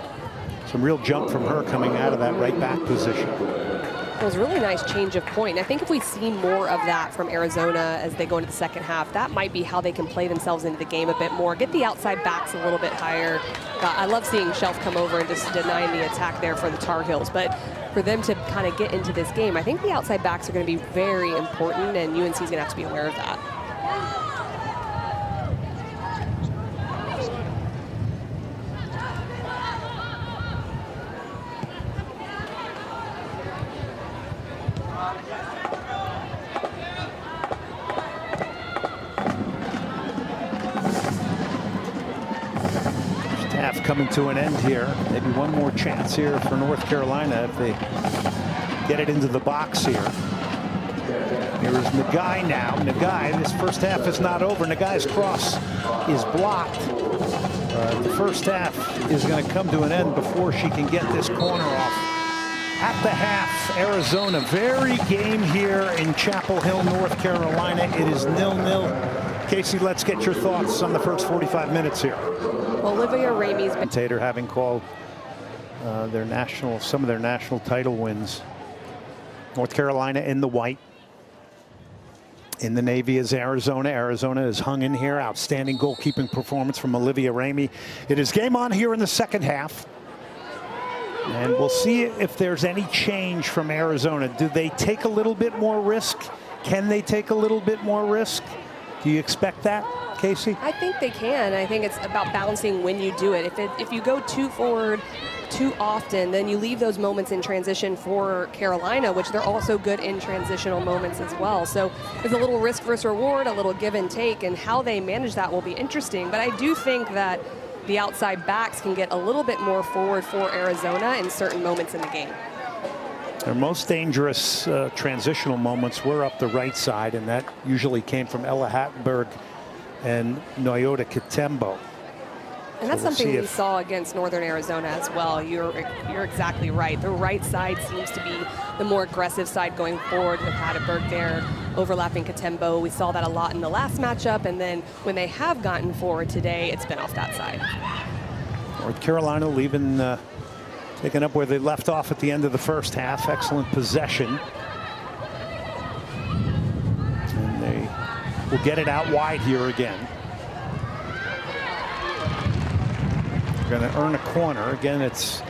some real jump from her coming out of that right back position. It was a really nice change of point. I think if we see more of that from Arizona as they go into the second half, that might be how they can play themselves into the game a bit more, get the outside backs a little bit higher. I love seeing Shelf come over and just denying the attack there for the Tar Heels, but for them to kind of get into this game, I think the outside backs are going to be very important, and UNC is going to have to be aware of that. Coming to an end here. Maybe one more chance here for North Carolina if they get it into the box here. Here is Nagai now. Nagai, this first half is not over. Nagai's cross is blocked. The first half is going to come to an end before she can get this corner off. At the half, Arizona, very game here in Chapel Hill, North Carolina. It is 0-0. Casey, let's get your thoughts on the first 45 minutes here. Olivia Ramey's been Tater having called some of their national title wins. North Carolina in the white, In the Navy is Arizona. Arizona has hung in here. Outstanding goalkeeping performance from Olivia Ramey. It is game on here in the second half. And we'll see if there's any change from Arizona. Do they take a little bit more risk? Can they take a little bit more risk? Do you expect that, Casey? I think they can. I think it's about balancing when you do it. If you go too forward too often, then you leave those moments in transition for Carolina, which they're also good in transitional moments as well. So there's a little risk versus reward, a little give and take, and how they manage that will be interesting. But I do think that the outside backs can get a little bit more forward for Arizona in certain moments in the game. Their most dangerous transitional moments were up the right side, and that usually came from Ella Hattenberg and Nyota Katembo. And that's something we saw against Northern Arizona as well. You're exactly right. The right side seems to be the more aggressive side going forward with Hattenberg there, overlapping Katembo. We saw that a lot in the last matchup, and then when they have gotten forward today, it's been off that side. North Carolina leaving, picking up where they left off at the end of the first half. Excellent possession. And they will get it out wide here again. Going to earn a corner. Again, it's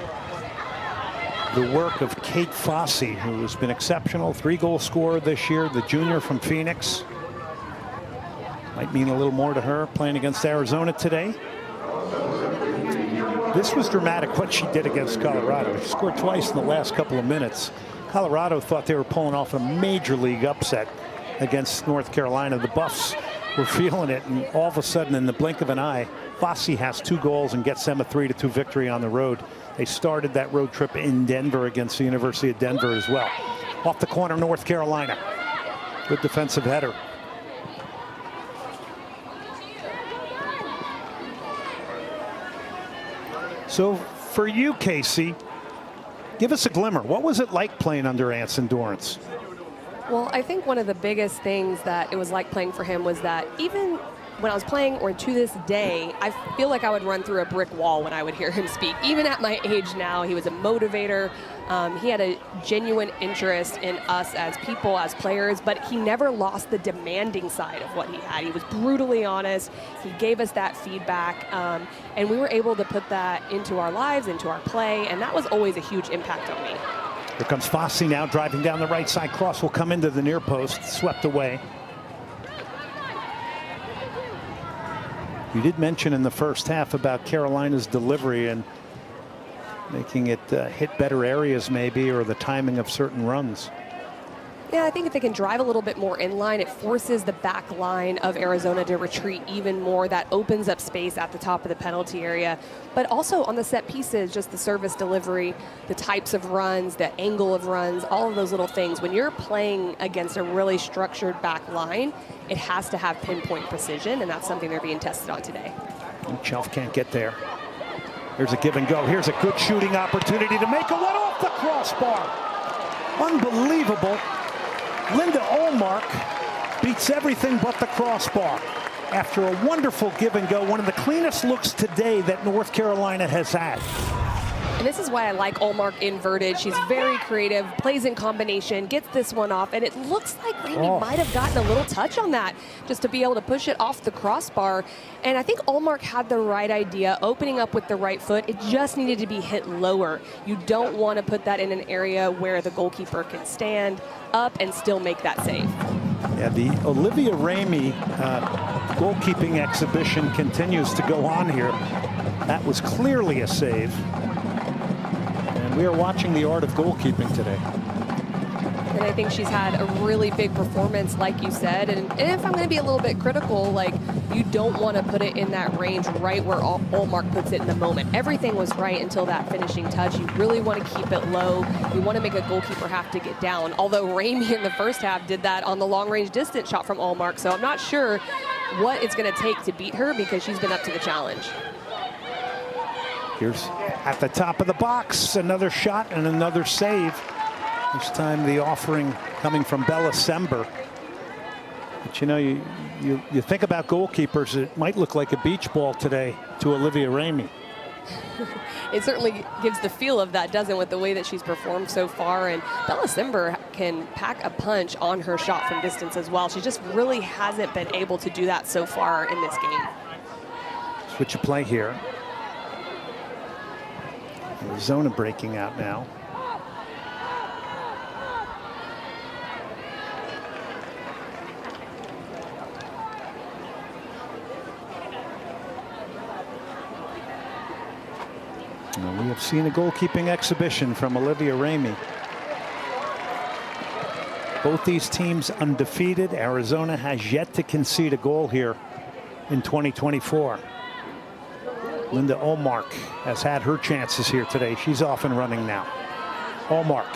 the work of Kate Fossey, who has been exceptional. 3-goal scorer this year, the junior from Phoenix. Might mean a little more to her playing against Arizona today. This was dramatic what she did against Colorado. She scored twice in the last couple of minutes. Colorado thought they were pulling off a major league upset against North Carolina. The Buffs were feeling it, and all of a sudden, in the blink of an eye, Fossey has 2 goals and gets them a 3-2 victory on the road. They started that road trip in Denver against the University of Denver as well. Off the corner, North Carolina. Good defensive header. So for you, Casey, give us a glimmer. What was it like playing under Anson Dorrance? Well, I think one of the biggest things that it was like playing for him was that even when I was playing, or to this day, I feel like I would run through a brick wall when I would hear him speak. Even at my age now, he was a motivator. He had a genuine interest in us as people, as players, but he never lost the demanding side of what he had. He was brutally honest. He gave us that feedback, and we were able to put that into our lives, into our play, and that was always a huge impact on me. Here comes Fossey now, driving down the right side. Cross will come into the near post, swept away. You did mention in the first half about Carolina's delivery and making it hit better areas maybe, or the timing of certain runs. Yeah, I think if they can drive a little bit more in line, it forces the back line of Arizona to retreat even more. That opens up space at the top of the penalty area. But also on the set pieces, just the service delivery, the types of runs, the angle of runs, all of those little things. When you're playing against a really structured back line, it has to have pinpoint precision, and that's something they're being tested on today. Chelf can't get there. Here's a give and go. Here's a good shooting opportunity to make a one off the crossbar. Unbelievable. Linda Olmark beats everything but the crossbar after a wonderful give and go. One of the cleanest looks today that North Carolina has had. And this is why I like Olmark inverted. She's very creative, plays in combination, gets this one off, and it looks like Ramey might have gotten a little touch on that just to be able to push it off the crossbar. And I think Olmark had the right idea, opening up with the right foot. It just needed to be hit lower. You don't want to put that in an area where the goalkeeper can stand up and still make that save. Yeah, the Olivia Ramey goalkeeping exhibition continues to go on here. That was clearly a save. And we are watching the art of goalkeeping today. And I think she's had a really big performance, like you said. And if I'm going to be a little bit critical, like, you don't want to put it in that range right where Olmark puts it in the moment. Everything was right until that finishing touch. You really want to keep it low. You want to make a goalkeeper have to get down. Although Ramey in the first half did that on the long-range distance shot from Olmark. So I'm not sure what it's going to take to beat her, because she's been up to the challenge. Here's at the top of the box, another shot and another save. This time the offering coming from Bella Sember. But you know, you think about goalkeepers, it might look like a beach ball today to Olivia Ramey. It certainly gives the feel of that, doesn't, with the way that she's performed so far. And Bella Cimber can pack a punch on her shot from distance as well. She just really hasn't been able to do that so far in this game. Switch of play here. Arizona breaking out now. We have seen a goalkeeping exhibition from Olivia Ramey. Both these teams undefeated. Arizona has yet to concede a goal here in 2024. Linda Olmark has had her chances here today. She's off and running now. Olmark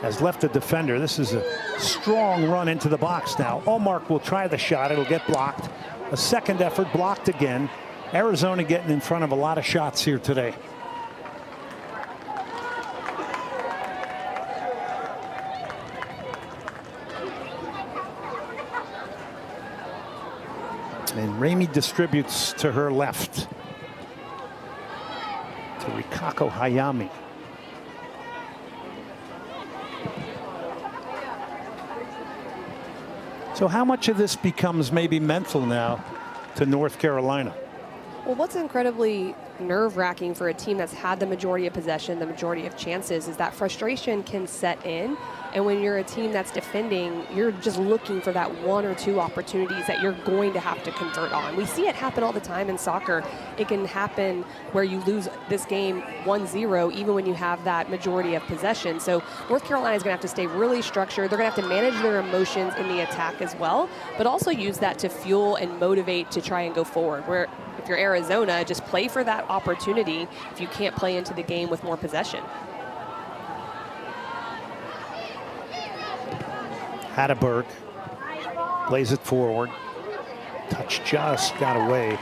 has left the defender. This is a strong run into the box now. Olmark will try the shot. It'll get blocked. A second effort blocked again. Arizona getting in front of a lot of shots here today. And Ramey distributes to her left. To Rikako Hayami. So how much of this becomes maybe mental now to North Carolina? Well, what's incredibly nerve-wracking for a team that's had the majority of possession, the majority of chances, is that frustration can set in. And when you're a team that's defending, you're just looking for that one or two opportunities that you're going to have to convert on. We see it happen all the time in soccer. It can happen where you lose this game 1-0 even when you have that majority of possession. So North Carolina is going to have to stay really structured. They're going to have to manage their emotions in the attack as well, but also use that to fuel and motivate to try and go forward. Where if you're Arizona, just play for that opportunity if you can't play into the game with more possession. Hatteberg plays it forward. Touch just got away.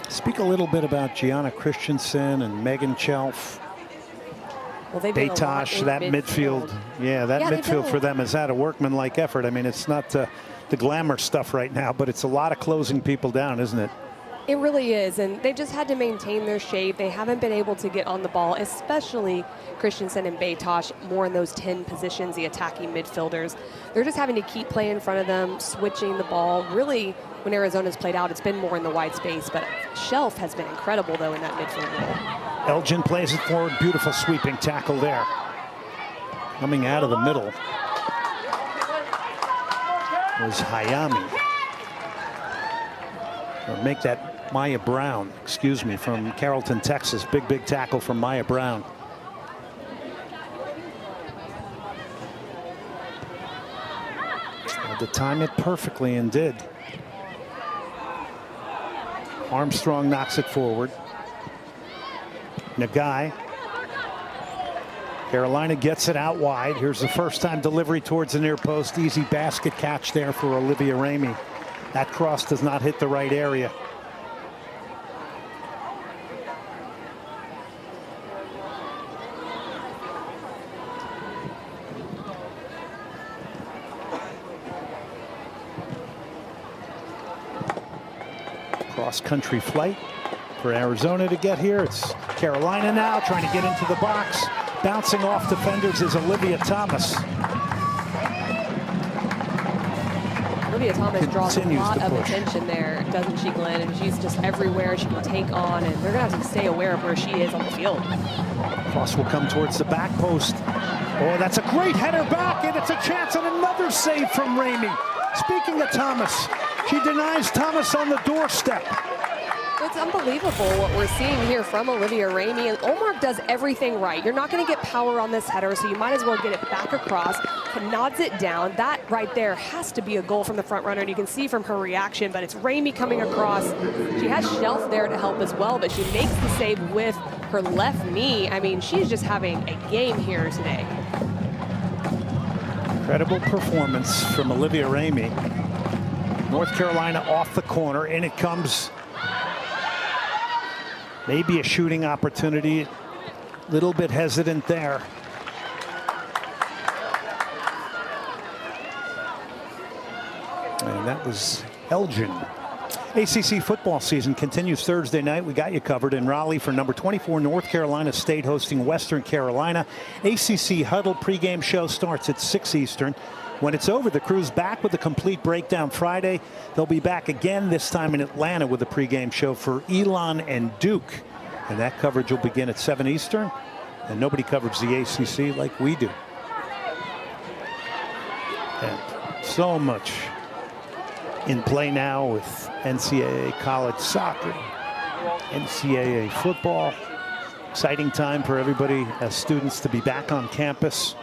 Speak a little bit about Gianna Christensen and Megan Chelf. Well, Batosh, that midfield. Yeah, that midfield for them has had a workmanlike effort. I mean, it's not the glamour stuff right now, but it's a lot of closing people down, isn't it? It really is, and they've just had to maintain their shape. They haven't been able to get on the ball, especially Christensen and Batosh, more in those 10 positions, the attacking midfielders. They're just having to keep playing in front of them, switching the ball. Really, when Arizona's played out, it's been more in the wide space, but Shelf has been incredible, though, in that midfield role. Elgin plays it forward. Beautiful sweeping tackle there. Coming out of the middle was Hayami. Or make that Maya Brown, excuse me, from Carrollton, Texas. Big tackle from Maya Brown. Had to time it perfectly and did. Armstrong knocks it forward. Nagai. Carolina gets it out wide. Here's the first time delivery towards the near post. Easy basket catch there for Olivia Ramey. That cross does not hit the right area. Cross-country flight for Arizona to get here. It's Carolina now trying to get into the box. Bouncing off defenders is Olivia Thomas. Olivia Thomas draws a lot of attention there, doesn't she, Glenn? And she's just everywhere she can take on, and they're going to have to stay aware of where she is on the field. Cross will come towards the back post. Oh, that's a great header back, and it's a chance and another save from Ramey. Speaking of Thomas, she denies Thomas on the doorstep. It's unbelievable what we're seeing here from Olivia Ramey. And Olmark does everything right. You're not going to get power on this header, so you might as well get it back across. Nods it down. That right there has to be a goal from the front runner, and you can see from her reaction, but it's Ramey coming across. She has Shelf there to help as well, but she makes the save with her left knee. I mean, she's just having a game here today. Incredible performance from Olivia Ramey. North Carolina off the corner, and it comes Maybe a shooting opportunity. Little bit hesitant there. And that was Elgin. ACC football season continues Thursday night. We got you covered in Raleigh for number 24 North Carolina State hosting Western Carolina. ACC Huddle pregame show starts at 6 Eastern. When it's over, the crew's back with a complete breakdown Friday. They'll be back again, this time in Atlanta, with a pregame show for Elon and Duke. And that coverage will begin at 7 Eastern. And nobody covers the ACC like we do. And so much in play now with NCAA college soccer, NCAA football. Exciting time for everybody as students to be back on campus.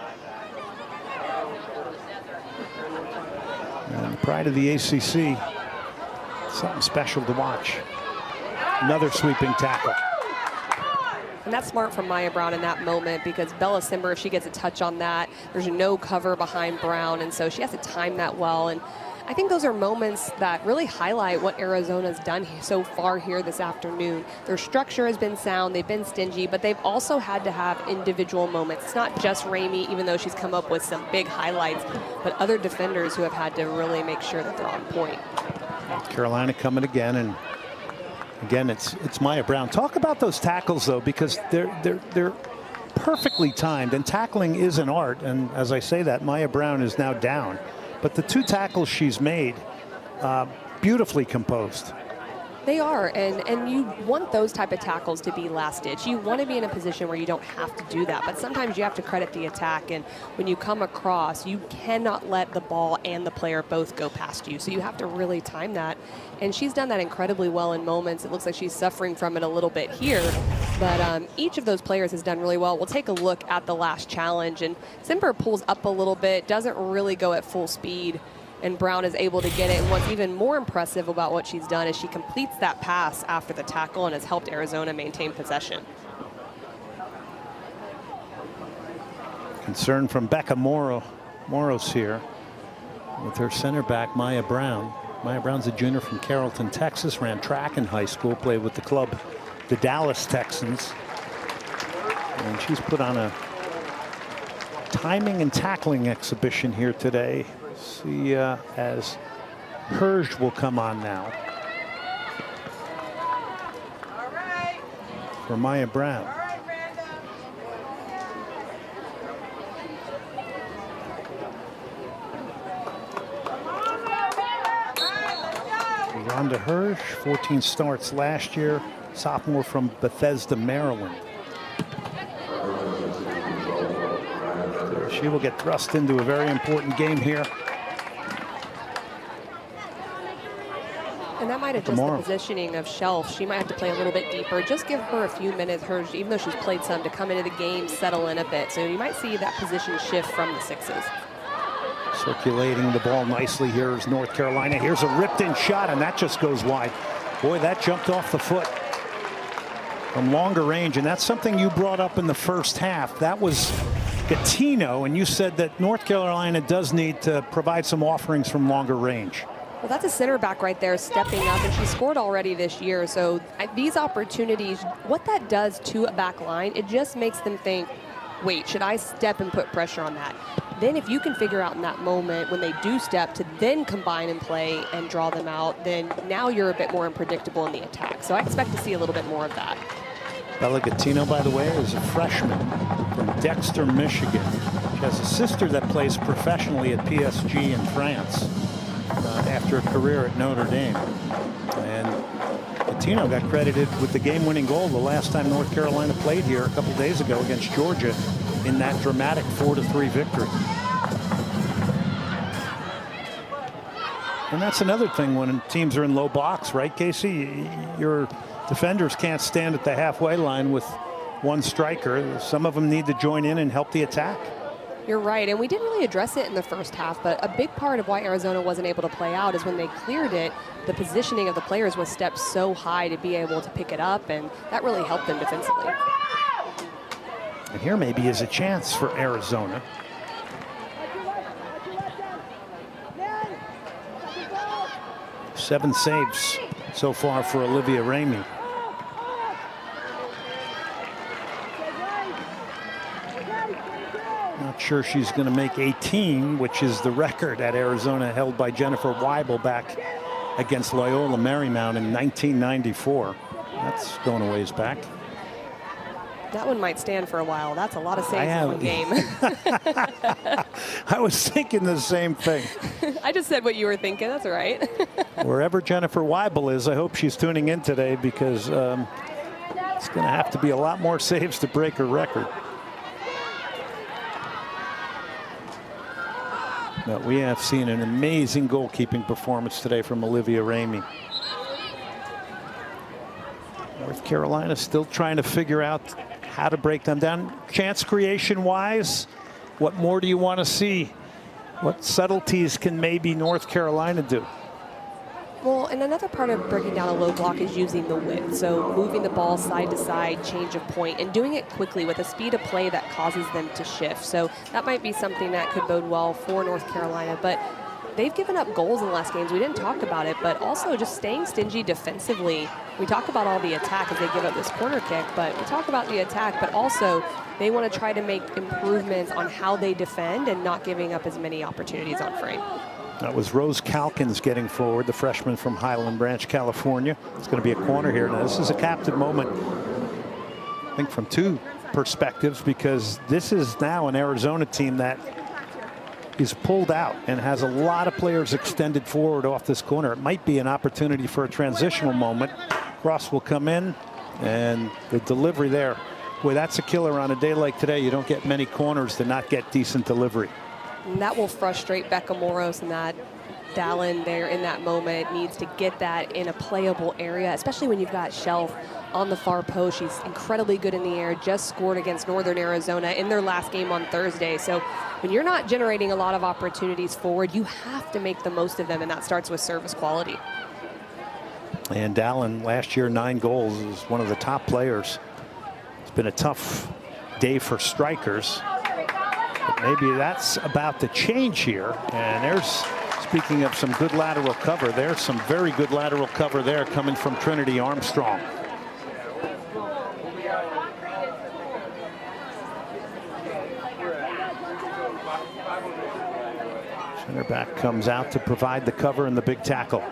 And the pride of the ACC, something special to watch. Another sweeping tackle. And that's smart from Maya Brown in that moment, because Bella Simber, if she gets a touch on that, there's no cover behind Brown, and so she has to time that well. And I think those are moments that really highlight what Arizona's done so far here this afternoon. Their structure has been sound, they've been stingy, but they've also had to have individual moments. It's not just Ramey, even though she's come up with some big highlights, but other defenders who have had to really make sure that they're on point. Carolina coming again, and again it's Maya Brown. Talk about those tackles though, because they're perfectly timed, and tackling is an art. And as I say that, Maya Brown is now down. But the two tackles she's made, beautifully composed. They are, and you want those type of tackles to be last ditch. You want to be in a position where you don't have to do that, but sometimes you have to credit the attack, and when you come across, you cannot let the ball and the player both go past you, so you have to really time that, and she's done that incredibly well in moments. It looks like she's suffering from it a little bit here, but each of those players has done really well. We'll take a look at the last challenge, and Simber pulls up a little bit, doesn't really go at full speed, and Brown is able to get it. And what's even more impressive about what she's done is she completes that pass after the tackle and has helped Arizona maintain possession. Concern from Becca Moros here with her center back, Maya Brown. Maya Brown's a junior from Carrollton, Texas, ran track in high school, played with the club, the Dallas Texans. And she's put on a timing and tackling exhibition here today. See, as Herge will come on now for Maya Brown. Rhonda Herge, 14 starts last year, sophomore from Bethesda, Maryland. She will get thrust into a very important game here. And that might adjust the positioning of Shelf. She might have to play a little bit deeper. Just give her a few minutes, even though she's played some, to come into the game, settle in a bit. So you might see that position shift from the sixes. Circulating the ball nicely here is North Carolina. Here's a ripped-in shot, and that just goes wide. Boy, that jumped off the foot from longer range, and that's something you brought up in the first half. That was Gattino, and you said that North Carolina does need to provide some offerings from longer range. Well, that's a center back right there stepping up, and she scored already this year. So these opportunities, what that does to a back line, it just makes them think, wait, should I step and put pressure on that? Then if you can figure out in that moment when they do step to then combine and play and draw them out, then now you're a bit more unpredictable in the attack. So I expect to see a little bit more of that. Bella Gattino, by the way, is a freshman from Dexter, Michigan. She has a sister that plays professionally at PSG in France after a career at Notre Dame. And Gattino got credited with the game-winning goal the last time North Carolina played here a couple days ago against Georgia in that dramatic 4-3 victory. And that's another thing when teams are in low box, right, Casey? Your defenders can't stand at the halfway line with one striker. Some of them need to join in and help the attack. You're right, and we didn't really address it in the first half, but a big part of why Arizona wasn't able to play out is when they cleared it, the positioning of the players was stepped so high to be able to pick it up, and that really helped them defensively. And here maybe is a chance for Arizona. Seven saves so far for Olivia Ramey. Not sure she's going to make 18, which is the record at Arizona held by Jennifer Weibel back against Loyola Marymount in 1994. That's going a ways back. That one might stand for a while. That's a lot of saves in one game. I was thinking the same thing. I just said what you were thinking. That's all right. Wherever Jennifer Weibel is, I hope she's tuning in today, because it's going to have to be a lot more saves to break her record. But we have seen an amazing goalkeeping performance today from Olivia Ramey. North Carolina still trying to figure out how to break them down. Chance creation wise, what more do you want to see? What subtleties can maybe North Carolina do? Well, and another part of breaking down a low block is using the width. So moving the ball side to side, change of point, and doing it quickly with a speed of play that causes them to shift. So that might be something that could bode well for North Carolina. But they've given up goals in the last games. We didn't talk about it, but also just staying stingy defensively. We talk about all the attack as they give up this corner kick, but we talk about the attack, but also they want to try to make improvements on how they defend and not giving up as many opportunities on frame. That was Rose Calkins getting forward, the freshman from Highland Branch, California. It's going to be a corner here. Now, this is a captive moment, I think, from two perspectives, because this is now an Arizona team that is pulled out and has a lot of players extended forward off this corner. It might be an opportunity for a transitional moment. Cross will come in, and the delivery there. Boy, that's a killer on a day like today. You don't get many corners to not get decent delivery. And that will frustrate Becca Moros, and that Dallin there in that moment needs to get that in a playable area, especially when you've got Shelf on the far post. She's incredibly good in the air, just scored against Northern Arizona in their last game on Thursday. So when you're not generating a lot of opportunities forward, you have to make the most of them, and that starts with service quality. And Dallin, last year, 9 goals, is one of the top players. It's been a tough day for strikers. But maybe that's about to change here. And there's, speaking of some good lateral cover, there's some very good lateral cover there coming from Trinity Armstrong. Center back comes out to provide the cover and the big tackle.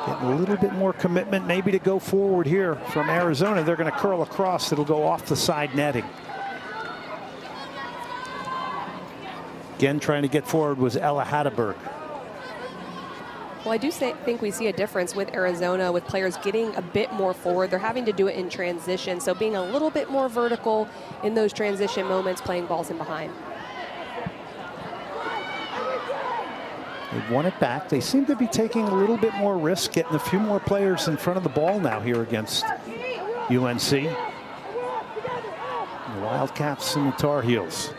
Getting a little bit more commitment maybe to go forward here from Arizona. They're going to curl across. It'll go off the side netting. Again, trying to get forward was Ella Hatteberg. Well, I do think we see a difference with Arizona, with players getting a bit more forward. They're having to do it in transition, so being a little bit more vertical in those transition moments, playing balls in behind. They've won it back. They seem to be taking a little bit more risk, getting a few more players in front of the ball now here against UNC. The Wildcats and the Tar Heels.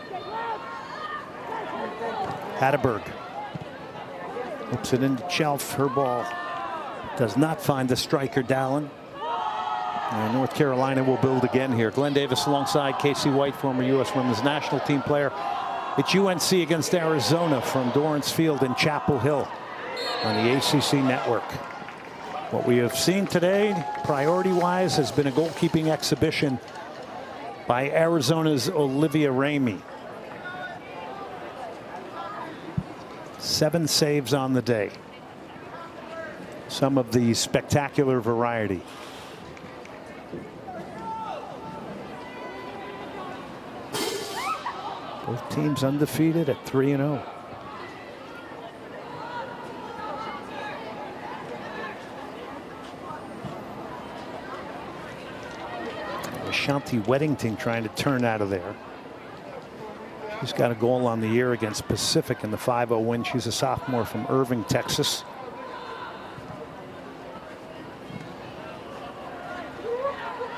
Hatteberg hooks it into Shelf. Her ball does not find the striker, Dallin. And North Carolina will build again here. Glenn Davis alongside Casey White, former U.S. Women's National Team player. It's UNC against Arizona from Dorrance Field in Chapel Hill on the ACC network. What we have seen today, priority-wise, has been a goalkeeping exhibition by Arizona's Olivia Ramey. 7 saves on the day. Some of the spectacular variety. Both teams undefeated at 3-0. Ashanti Weddington trying to turn out of there. She's got a goal on the year against Pacific in the 5-0 win. She's a sophomore from Irving, Texas.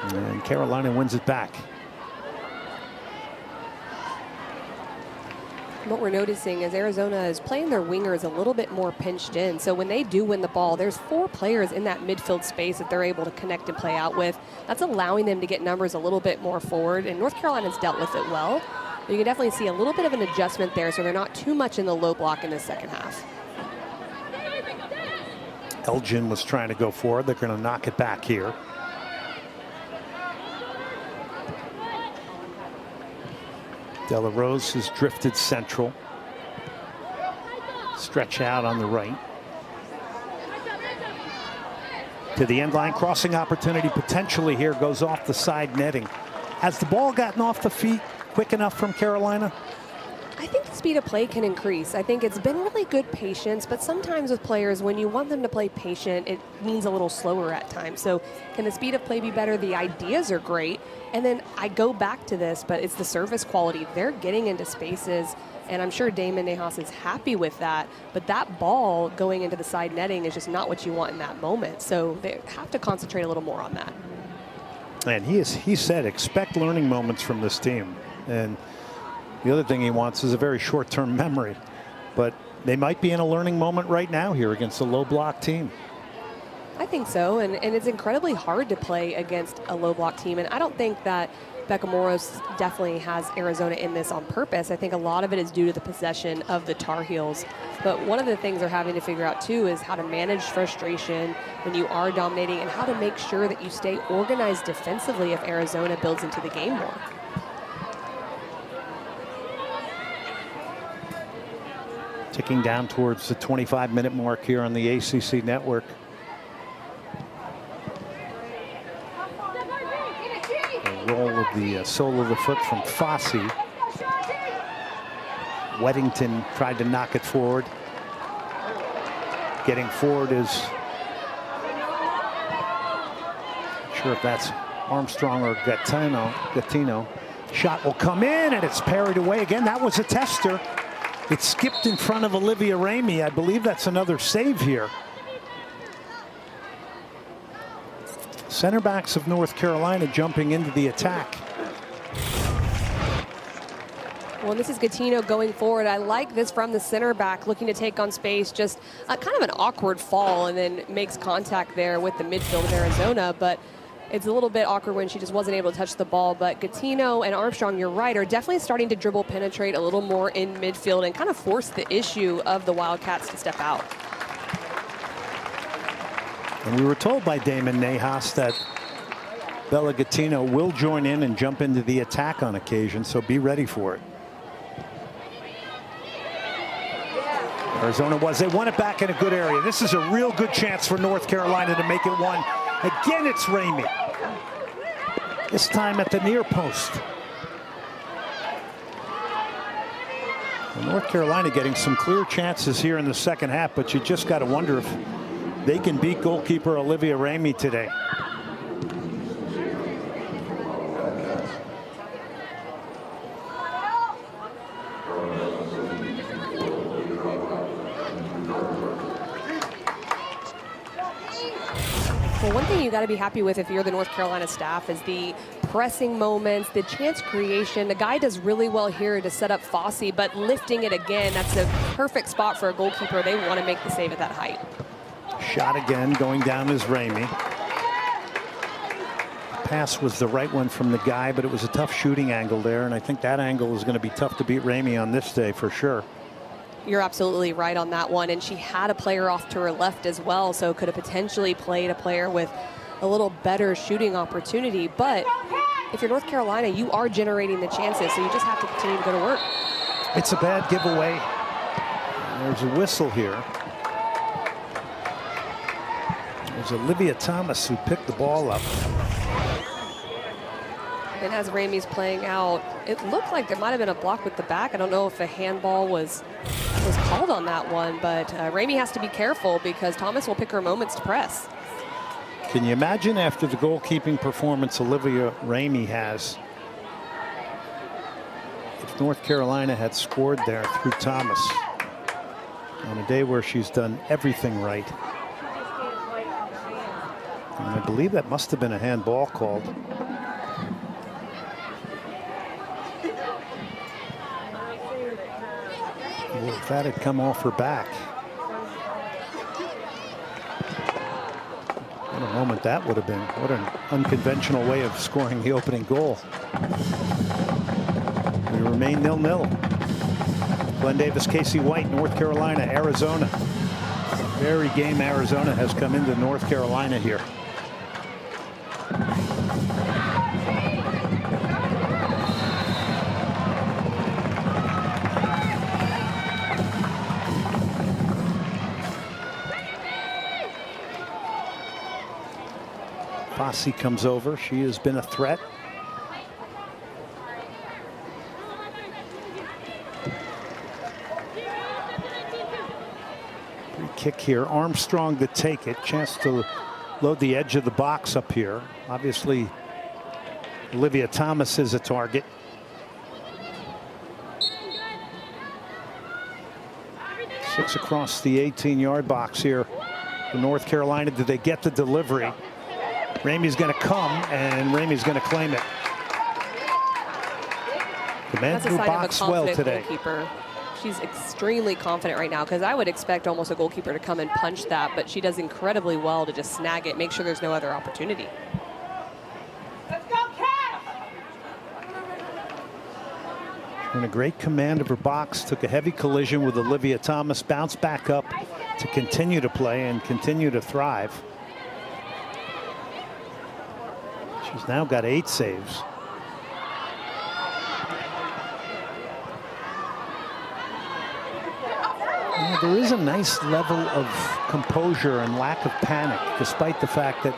And Carolina wins it back. What we're noticing is Arizona is playing their wingers a little bit more pinched in. So when they do win the ball, there's 4 players in that midfield space that they're able to connect and play out with. That's allowing them to get numbers a little bit more forward. And North Carolina's dealt with it well. You can definitely see a little bit of an adjustment there, so they're not too much in the low block in the second half. Elgin was trying to go forward. They're going to knock it back here. De La Rose has drifted central. Stretch out on the right. To the end line, crossing opportunity potentially here, goes off the side netting. Has the ball gotten off the feet quick enough from Carolina? I think the speed of play can increase. I think it's been really good patience, but sometimes with players, when you want them to play patient, it means a little slower at times. So can the speed of play be better? The ideas are great. And then I go back to this, but it's the service quality. They're getting into spaces, and I'm sure Damon Nejas is happy with that. But that ball going into the side netting is just not what you want in that moment. So they have to concentrate a little more on that. And he said, expect learning moments from this team. And the other thing he wants is a very short-term memory. But they might be in a learning moment right now here against a low-block team. I think so, and it's incredibly hard to play against a low-block team. And I don't think that Becca Moros definitely has Arizona in this on purpose. I think a lot of it is due to the possession of the Tar Heels. But one of the things they're having to figure out, too, is how to manage frustration when you are dominating and how to make sure that you stay organized defensively if Arizona builds into the game more. Ticking down towards the 25-minute mark here on the ACC network. A roll of the sole of the foot from Fossey. Weddington tried to knock it forward. Getting forward is, not sure if that's Armstrong or Gattino. Shot will come in, and it's parried away again. That was a tester. It skipped in front of Olivia Ramey. I believe that's another save here. Center backs of North Carolina jumping into the attack. Well, this is Gattino going forward. I like this from the center back, looking to take on space. Just kind of an awkward fall, and then makes contact there with the midfield of Arizona. But it's a little bit awkward when she just wasn't able to touch the ball. But Gattino and Armstrong, you're right, are definitely starting to dribble penetrate a little more in midfield and kind of force the issue of the Wildcats to step out. And we were told by Damon Nejas that Bella Gattino will join in and jump into the attack on occasion, so be ready for it. Arizona they won it back in a good area. This is a real good chance for North Carolina to make it one. Again, it's Ramey. This time at the near post. Well, North Carolina getting some clear chances here in the second half, but you just got to wonder if they can beat goalkeeper Olivia Ramey today. Well, one thing you got to be happy with if you're the North Carolina staff is the pressing moments, the chance creation. The guy does really well here to set up Fossey, but lifting it again, that's a perfect spot for a goalkeeper. They want to make the save at that height. Shot again, going down is Ramey. Pass was the right one from the guy, but it was a tough shooting angle there, and I think that angle is going to be tough to beat Ramey on this day for sure. You're absolutely right on that one, and she had a player off to her left as well, so could have potentially played a player with a little better shooting opportunity. But if you're North Carolina, you are generating the chances, so you just have to continue to go to work. It's a bad giveaway. There's a whistle here. There's Olivia Thomas who picked the ball up. And as Ramey's playing out, it looked like there might have been a block with the back. I don't know if a handball was called on that one, but Ramey has to be careful because Thomas will pick her moments to press. Can you imagine after the goalkeeping performance Olivia Ramey has, if North Carolina had scored there through Thomas on a day where she's done everything right? And I believe that must have been a handball called. Well, if that had come off her back. What a moment that would have been. What an unconventional way of scoring the opening goal. We remain 0-0. Glenn Davis, Casey White, North Carolina, Arizona. Very game Arizona has come into North Carolina here. Rossi comes over. She has been a threat. Free kick here. Armstrong to take it. Chance to load the edge of the box up here. Obviously, Olivia Thomas is a target. Six across the 18-yard box here for North Carolina. Do they get the delivery? Ramey's going to come, and Ramey's going to claim it. Command through box well today. Goalkeeper. She's extremely confident right now, because I would expect almost a goalkeeper to come and punch that, but she does incredibly well to just snag it, make sure there's no other opportunity. In a great command of her box, took a heavy collision with Olivia Thomas, bounced back up to continue to play and continue to thrive. She's now got 8 saves. Yeah, there is a nice level of composure and lack of panic, despite the fact that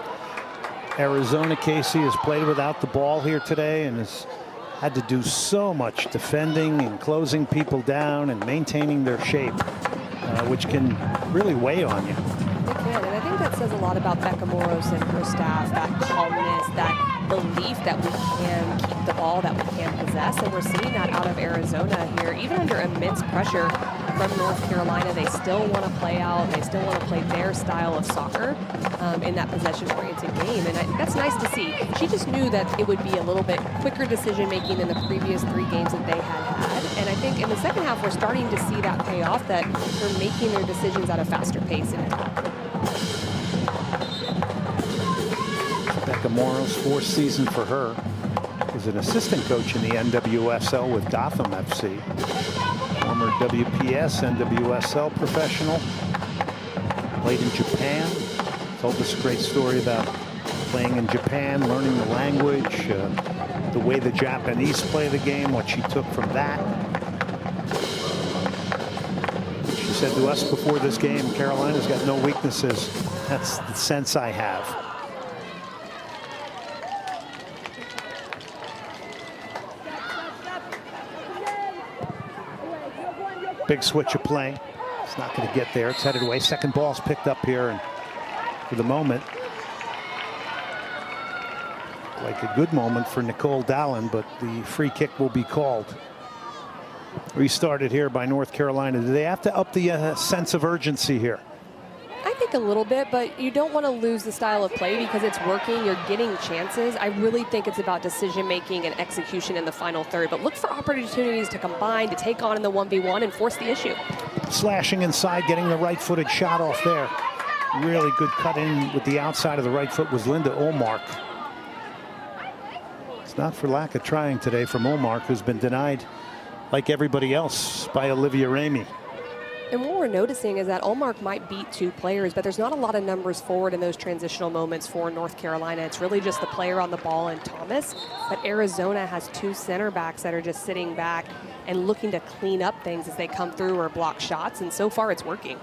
Arizona Casey has played without the ball here today and has had to do so much defending and closing people down and maintaining their shape, which can really weigh on you. It can, and I think that says a lot about Becca Moros and her staff, that calmness, that belief that we can keep the ball, that we can possess, and we're seeing that out of Arizona here. Even under immense pressure from North Carolina, they still want to play out, they still want to play their style of soccer in that possession-oriented game, and that's nice to see. She just knew that it would be a little bit quicker decision-making than the previous 3 games that they had, and I think in the second half we're starting to see that pay off, that they're making their decisions at a faster pace. Becca Moros, 4th season for her, is an assistant coach in the NWSL with Gotham FC. Former WPS, NWSL professional. Played in Japan. Told us a great story about playing in Japan, learning the language, the way the Japanese play the game, what she took from that. She said to us before this game, Carolina's got no weaknesses. That's the sense I have. Big switch of play. It's not going to get there. It's headed away. Second ball's picked up here, and for the moment, like a good moment for Nicole Dallin, but the free kick will be called. Restarted here by North Carolina. Do they have to up the sense of urgency here? I think a little bit, but you don't want to lose the style of play because it's working. You're getting chances. I really think it's about decision-making and execution in the final third, but look for opportunities to combine, to take on in the 1v1 and force the issue. Slashing inside, getting the right-footed shot off there. Really good cut in with the outside of the right foot was Linda Olmark. It's not for lack of trying today from Olmark, who's been denied, like everybody else, by Olivia Ramey. And what we're noticing is that Olmark might beat 2 players, but there's not a lot of numbers forward in those transitional moments for North Carolina. It's really just the player on the ball and Thomas. But Arizona has 2 center backs that are just sitting back and looking to clean up things as they come through or block shots. And so far, it's working.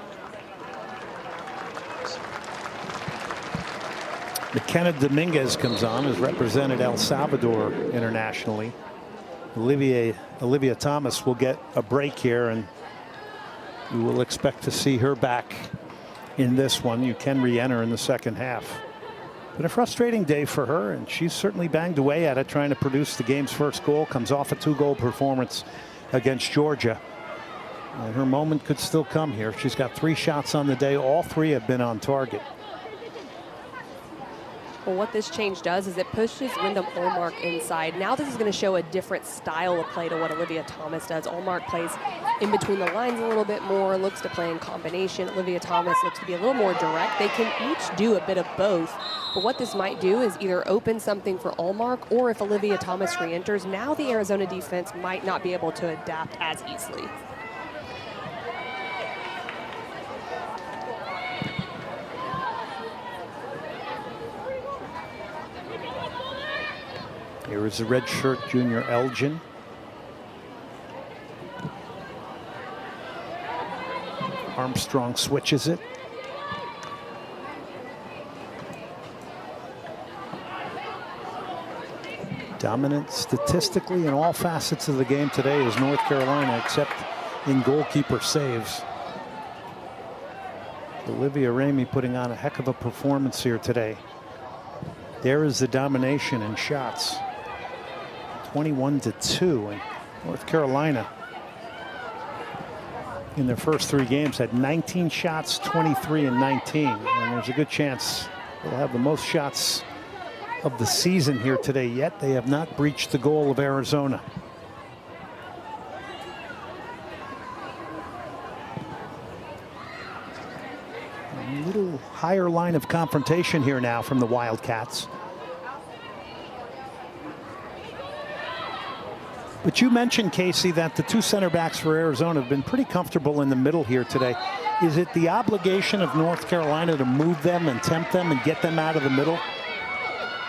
McKenna Dominguez comes on, has represented El Salvador internationally. Olivia Thomas will get a break here, and we will expect to see her back in this one. You can re-enter in the second half. Been a frustrating day for her, and she's certainly banged away at it, trying to produce the game's first goal. Comes off a 2-goal performance against Georgia. And her moment could still come here. She's got 3 shots on the day. All 3 have been on target. Well, what this change does is it pushes Linda Olmark inside. Now this is going to show a different style of play to what Olivia Thomas does. Olmark plays in between the lines a little bit more, looks to play in combination. Olivia Thomas looks to be a little more direct. They can each do a bit of both. But what this might do is either open something for Olmark, or if Olivia Thomas re-enters, now the Arizona defense might not be able to adapt as easily. Here is the redshirt junior Elgin. Armstrong switches it. Dominant statistically in all facets of the game today is North Carolina, except in goalkeeper saves. Olivia Ramey putting on a heck of a performance here today. There is the domination in shots. 21-2, and North Carolina in their first 3 games had 19 shots, 23 and 19. And there's a good chance they'll have the most shots of the season here today, yet they have not breached the goal of Arizona. A little higher line of confrontation here now from the Wildcats. But you mentioned, Casey, that the 2 center backs for Arizona have been pretty comfortable in the middle here today. Is it the obligation of North Carolina to move them and tempt them and get them out of the middle?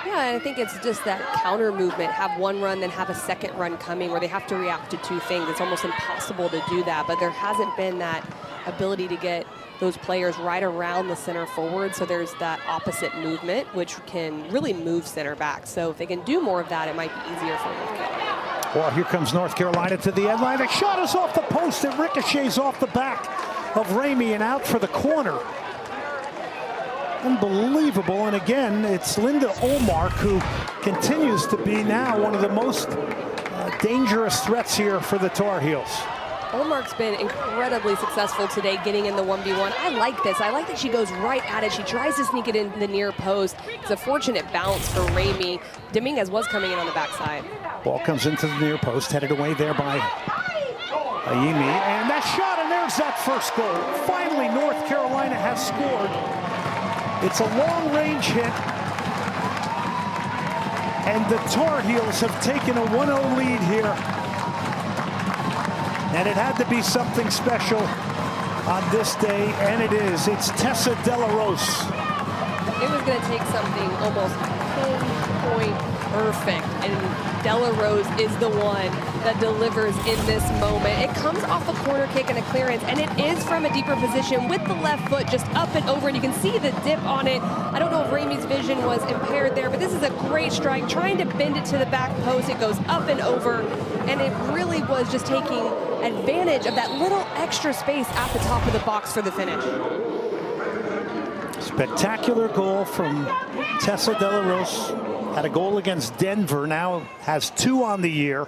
Yeah, I think it's just that counter movement. Have one run, then have a second run coming where they have to react to 2 things. It's almost impossible to do that, but there hasn't been that ability to get those players right around the center forward. So there's that opposite movement, which can really move center back. So if they can do more of that, it might be easier for North Carolina. Well, here comes North Carolina to the end line. The shot is off the post. It ricochets off the back of Ramey and out for the corner. Unbelievable. And again, it's Linda Olmark who continues to be now one of the most dangerous threats here for the Tar Heels. Olmark's been incredibly successful today getting in the 1v1. I like this. I like that she goes right at it. She tries to sneak it in the near post. It's a fortunate bounce for Ramey. Dominguez was coming in on the backside. Ball comes into the near post, headed away there by Ayimi. And that shot, and there's that first goal. Finally, North Carolina has scored. It's a long-range hit. And the Tar Heels have taken a 1-0 lead here. And it had to be something special on this day, and it is. It's Tessa De La Rose. It was going to take something almost pinpoint perfect, and De La Rose is the one that delivers in this moment. It comes off a corner kick and a clearance, and it is from a deeper position with the left foot just up and over, and you can see the dip on it. I don't know if Ramey's vision was impaired there, but this is a great strike, trying to bend it to the back post. It goes up and over, and it really was just taking advantage of that little extra space at the top of the box for the finish. Spectacular goal from Tessa De La Rose. Had a goal against Denver, now has 2 on the year.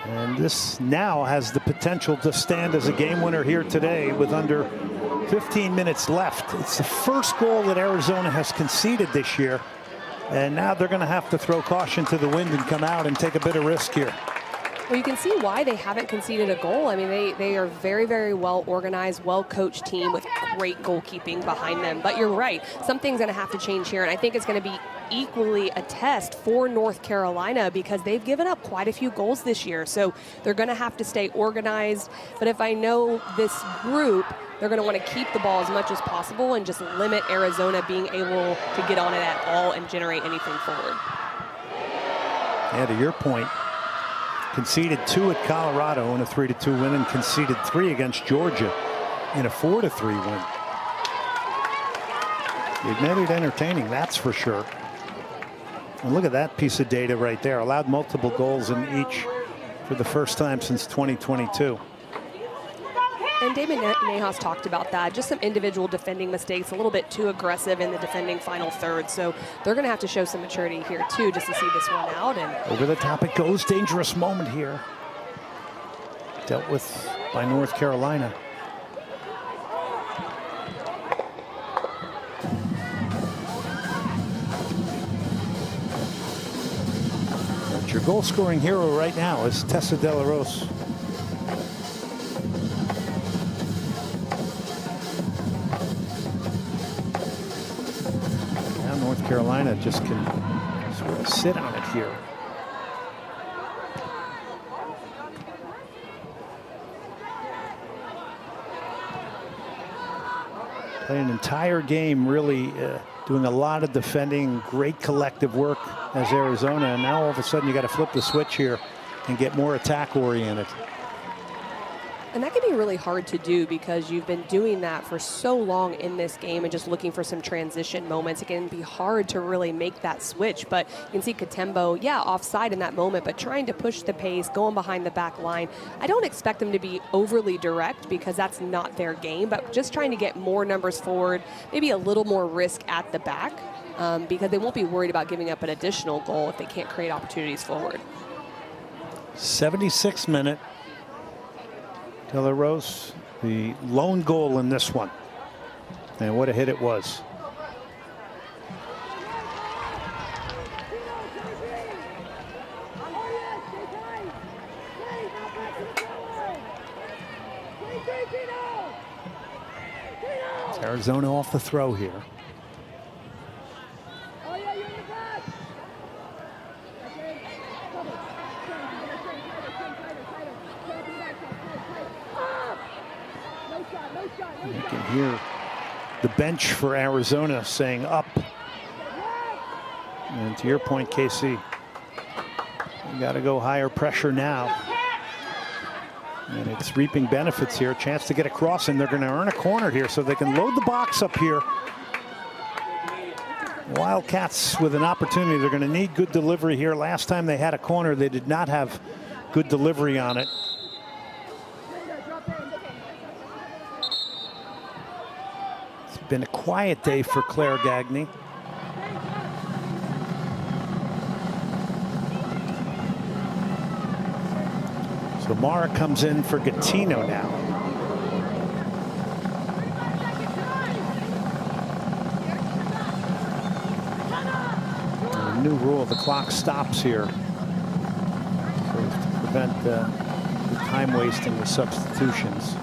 And this now has the potential to stand as a game winner here today with under 15 minutes left. It's the first goal that Arizona has conceded this year. And now they're going to have to throw caution to the wind and come out and take a bit of risk here. Well, you can see why they haven't conceded a goal. I mean, they are very, very well organized, well-coached team with great goalkeeping behind them. But you're right, something's going to have to change here, and I think it's going to be equally a test for North Carolina because they've given up quite a few goals this year. So they're going to have to stay organized. But if I know this group, they're going to want to keep the ball as much as possible and just limit Arizona being able to get on it at all and generate anything forward. Yeah, to your point, conceded 2 at Colorado in a 3-2 win and conceded 3 against Georgia in a 4-3 win. It made it entertaining, that's for sure. And look at that piece of data right there. Allowed multiple goals in each for the first time since 2022. And David Nahas talked about that. Just some individual defending mistakes, a little bit too aggressive in the defending final third. So they're going to have to show some maturity here too, just to see this one out. And over the top it goes. Dangerous moment here. Dealt with by North Carolina. But your goal-scoring hero right now is Tessa De La Rose. North Carolina just can sort of sit on it here. Played an entire game really doing a lot of defending, great collective work as Arizona, and now all of a sudden you got to flip the switch here and get more attack oriented. And that can be really hard to do because you've been doing that for so long in this game and just looking for some transition moments. It can be hard to really make that switch. But you can see Katembo, yeah, offside in that moment, but trying to push the pace, going behind the back line. I don't expect them to be overly direct because that's not their game, but just trying to get more numbers forward, maybe a little more risk at the back because they won't be worried about giving up an additional goal if they can't create opportunities forward. 76th minute. De La Rose, the lone goal in this one. And what a hit it was. It's Arizona off the throw here. You can hear the bench for Arizona saying up. And to your point, KC, you got to go higher pressure now. And it's reaping benefits here. A chance to get across, and they're going to earn a corner here so they can load the box up here. Wildcats with an opportunity. They're going to need good delivery here. Last time they had a corner, they did not have good delivery on it. Been a quiet day for Claire Gagne. So Mara comes in for Gattino now. And a new rule, the clock stops here to prevent the time wasting with substitutions.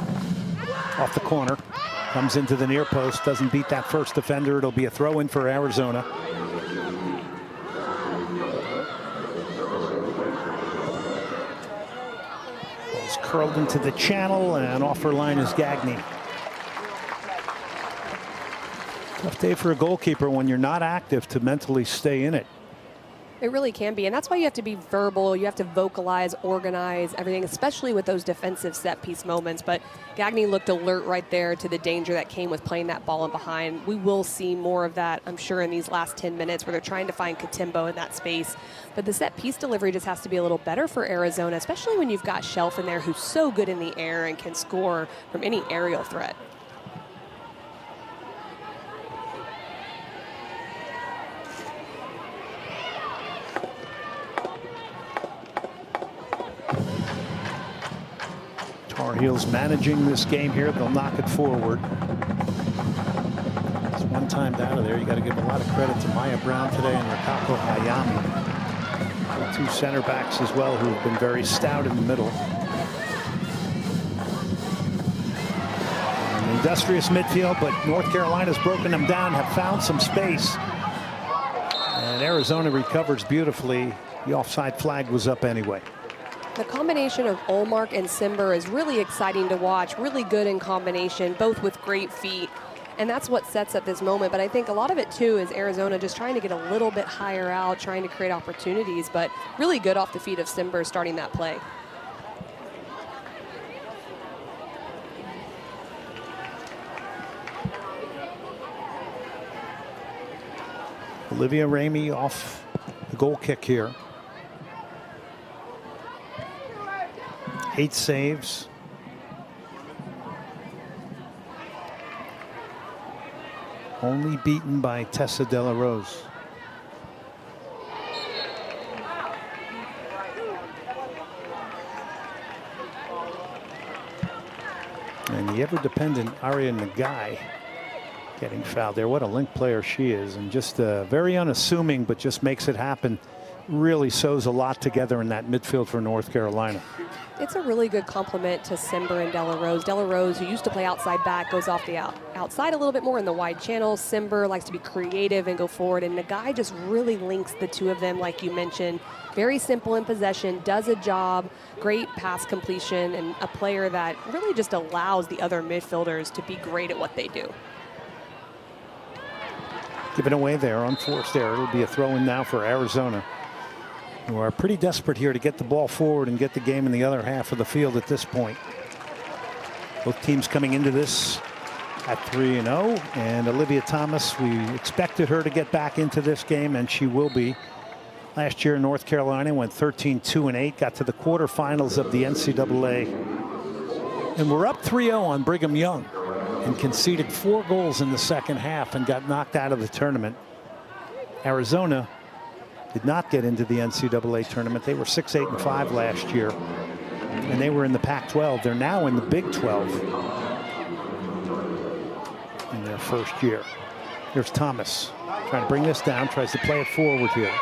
Off the corner. Comes into the near post, doesn't beat that first defender. It'll be a throw in for Arizona. Ball's curled into the channel, and off her line is Gagne. Tough day for a goalkeeper when you're not active to mentally stay in it. It really can be, and that's why you have to be verbal. You have to vocalize, organize everything, especially with those defensive set piece moments. But Gagne looked alert right there to the danger that came with playing that ball in behind. We will see more of that, I'm sure, in these last 10 minutes where they're trying to find Katembo in that space. But the set piece delivery just has to be a little better for Arizona, especially when you've got Shelf in there who's so good in the air and can score from any aerial threat. Tar Heels managing this game here. They'll knock it forward. It's one timed out of there. You got to give a lot of credit to Maya Brown today and Rakako Hayami. The two center backs as well who have been very stout in the middle. An industrious midfield, but North Carolina's broken them down, have found some space. And Arizona recovers beautifully. The offside flag was up anyway. The combination of Olmark and Simber is really exciting to watch, really good in combination, both with great feet. And that's what sets up this moment. But I think a lot of it, too, is Arizona just trying to get a little bit higher out, trying to create opportunities, but really good off the feet of Simber starting that play. Olivia Ramey off the goal kick here. 8 saves. Only beaten by Tessa De La Rose. And the ever-dependent Aria Nagai getting fouled there. What a link player she is, and just very unassuming, but just makes it happen. Really sews a lot together in that midfield for North Carolina. It's a really good compliment to Simber and De La Rose. De La Rose, who used to play outside back, goes off the outside a little bit more in the wide channel. Simber likes to be creative and go forward, and Nagai just really links the two of them, like you mentioned. Very simple in possession, does a job, great pass completion, and a player that really just allows the other midfielders to be great at what they do. Given away there, unforced error. It'll be a throw-in now for Arizona, who are pretty desperate here to get the ball forward and get the game in the other half of the field at this point. Both teams coming into this at 3-0, and Olivia Thomas, we expected her to get back into this game, and she will be. Last year in North Carolina went 13-2-8, got to the quarterfinals of the NCAA, and we're up 3-0 on Brigham Young, and conceded 4 goals in the second half and got knocked out of the tournament. Arizona did not get into the NCAA tournament. They were 6-8-5 last year, and they were in the Pac-12. They're now in the Big 12 in their first year. Here's Thomas trying to bring this down, tries to play it forward here.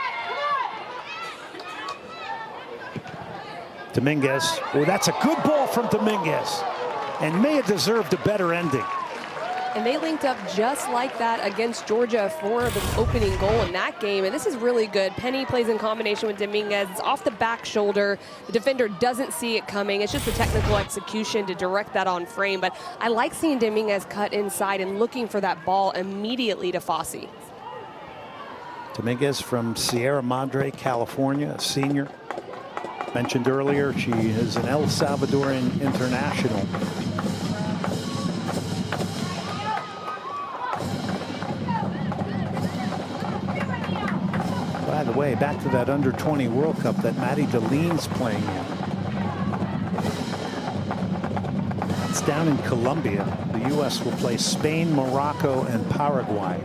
Dominguez. Oh, that's a good ball from Dominguez, and may have deserved a better ending. And they linked up just like that against Georgia for the opening goal in that game. And this is really good. Penny plays in combination with Dominguez. It's off the back shoulder. The defender doesn't see it coming. It's just a technical execution to direct that on frame. But I like seeing Dominguez cut inside and looking for that ball immediately to Fossey. Dominguez from Sierra Madre, California, a senior. Mentioned earlier, she is an El Salvadorian international. By the way, back to that under-20 World Cup that Maddie Delene's playing in. It's down in Colombia. The U.S. will play Spain, Morocco, and Paraguay.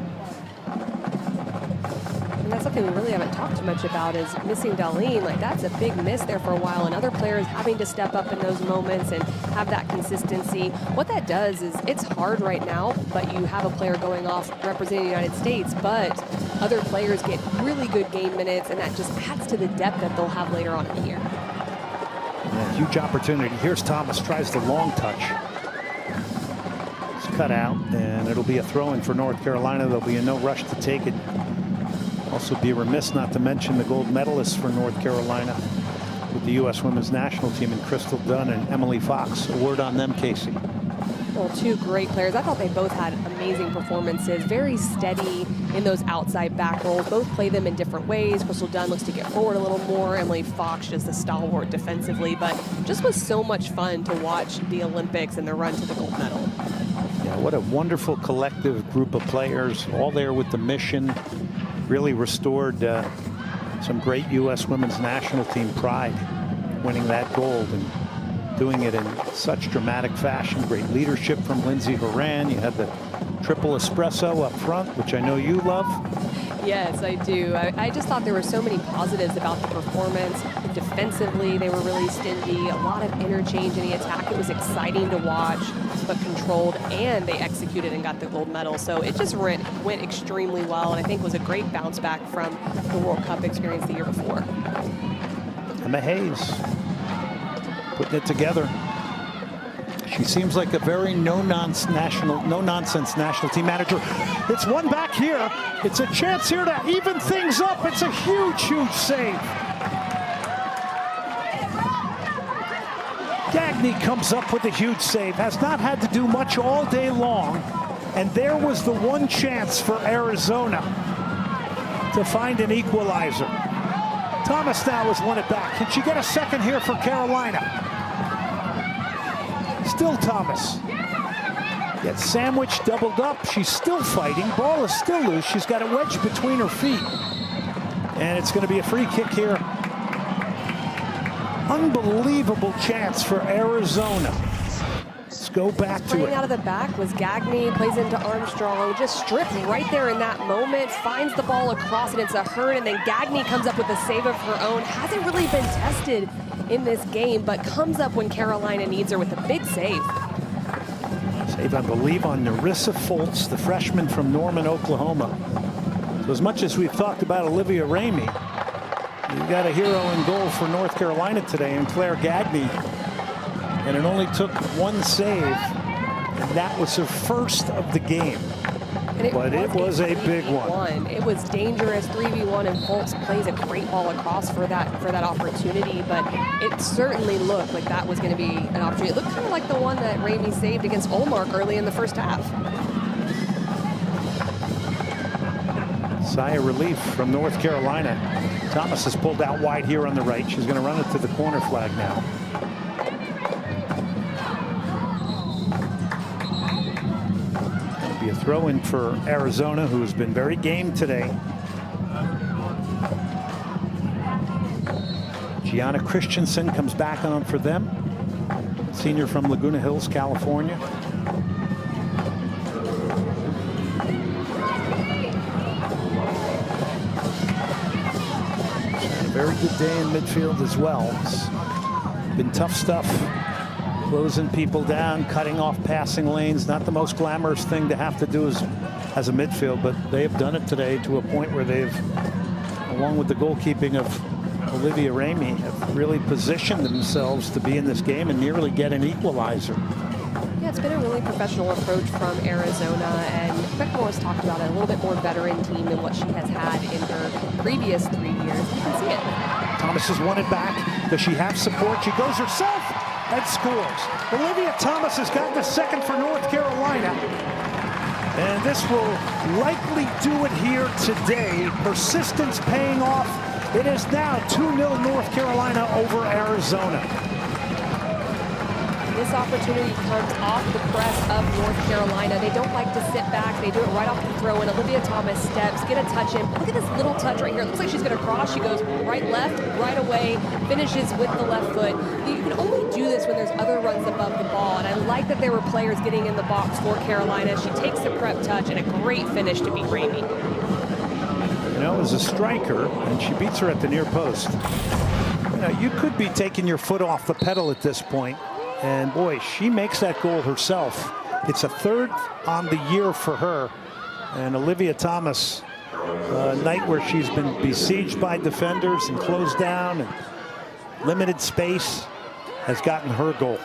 And that's something we really haven't talked too much about, is missing Delene. Like, that's a big miss there for a while, and other players having to step up in those moments and have that consistency. What that does is, it's hard right now, but you have a player going off representing the United States, but other players get really good game minutes, and that just adds to the depth that they'll have later on in the year. Yeah, huge opportunity. Here's Thomas, tries the long touch. It's cut out, and it'll be a throw-in for North Carolina. There'll be no rush to take it. Also be remiss not to mention the gold medalists for North Carolina with the U.S. women's national team, and Crystal Dunn and Emily Fox. A word on them, Casey. Well, 2 great players. I thought they both had amazing performances, very steady in those outside back roles. Both play them in different ways. Crystal Dunn looks to get forward a little more. Emily Fox just a stalwart defensively, but just was so much fun to watch the Olympics and the run to the gold medal. Yeah, what a wonderful collective group of players, all there with the mission. Really restored some great U.S. women's national team pride, winning that gold and doing it in such dramatic fashion. Great leadership from Lindsey Horan. You had the triple espresso up front, which I know you love. Yes, I do. I just thought there were so many positives about the performance. Defensively, they were really stingy. A lot of interchange in the attack. It was exciting to watch, but controlled, and they executed and got the gold medal. So it just went extremely well, and I think was a great bounce back from the World Cup experience the year before. Emma Hayes putting it together. She seems like a very no-nonsense national team manager. It's one back here. It's a chance here to even things up. It's a huge, huge save. Gagne comes up with a huge save. Has not had to do much all day long. And there was the one chance for Arizona to find an equalizer. Thomas now has won it back. Can she get a second here for Carolina? Still Thomas. Gets sandwiched, doubled up. She's still fighting. Ball is still loose. She's got it wedged between her feet. And it's going to be a free kick here. Unbelievable chance for Arizona. Let's go back to it. Playing out of the back was Gagne, plays into Armstrong, just stripped right there in that moment, finds the ball across, and it's a hurt, and then Gagne comes up with a save of her own. Hasn't really been tested in this game, but comes up when Carolina needs her with a big save. Save, I believe, on Nerissa Foltz, the freshman from Norman, Oklahoma. So as much as we've talked about Olivia Ramey, you got a hero in goal for North Carolina today in Claire Gagne. And it only took one save, and that was her first of the game. But it was a big one. It was dangerous, 3v1, and Foltz plays a great ball across for that opportunity, but it certainly looked like that was going to be an opportunity. It looked kind of like the one that Ramey saved against Olmark early in the first half. Sigh of relief from North Carolina. Thomas is pulled out wide here on the right. She's going to run it to the corner flag now. Be a throw-in for Arizona, who has been very game today. Gianna Christensen comes back on for them. Senior from Laguna Hills, California. And a very good day in midfield as well. It's been tough stuff. Closing people down, cutting off passing lanes. Not the most glamorous thing to have to do as a midfield, but they have done it today to a point where they've, along with the goalkeeping of Olivia Ramey, have really positioned themselves to be in this game and nearly get an equalizer. Yeah, it's been a really professional approach from Arizona, and Beck Morris talked about it, a little bit more veteran team than what she has had in her previous 3 years. You can see it. Thomas has won it back. Does she have support? She goes herself and scores. Olivia Thomas has gotten a second for North Carolina. And this will likely do it here today. Persistence paying off. It is now 2-0 North Carolina over Arizona. This opportunity comes off the press of North Carolina. They don't like to sit back. They do it right off the throw-in. Olivia Thomas steps, get a touch in. Look at this little touch right here. It looks like she's going to cross. She goes right, left, right away, finishes with the left foot. You can only do this when there's other runs above the ball, and I like that there were players getting in the box for Carolina. She takes the prep touch and a great finish to beat Ramey. You know, as a striker, and she beats her at the near post. You know, you could be taking your foot off the pedal at this point. And boy, she makes that goal herself. It's a third on the year for her. And Olivia Thomas, a night where she's been besieged by defenders and closed down and limited space, has gotten her goal.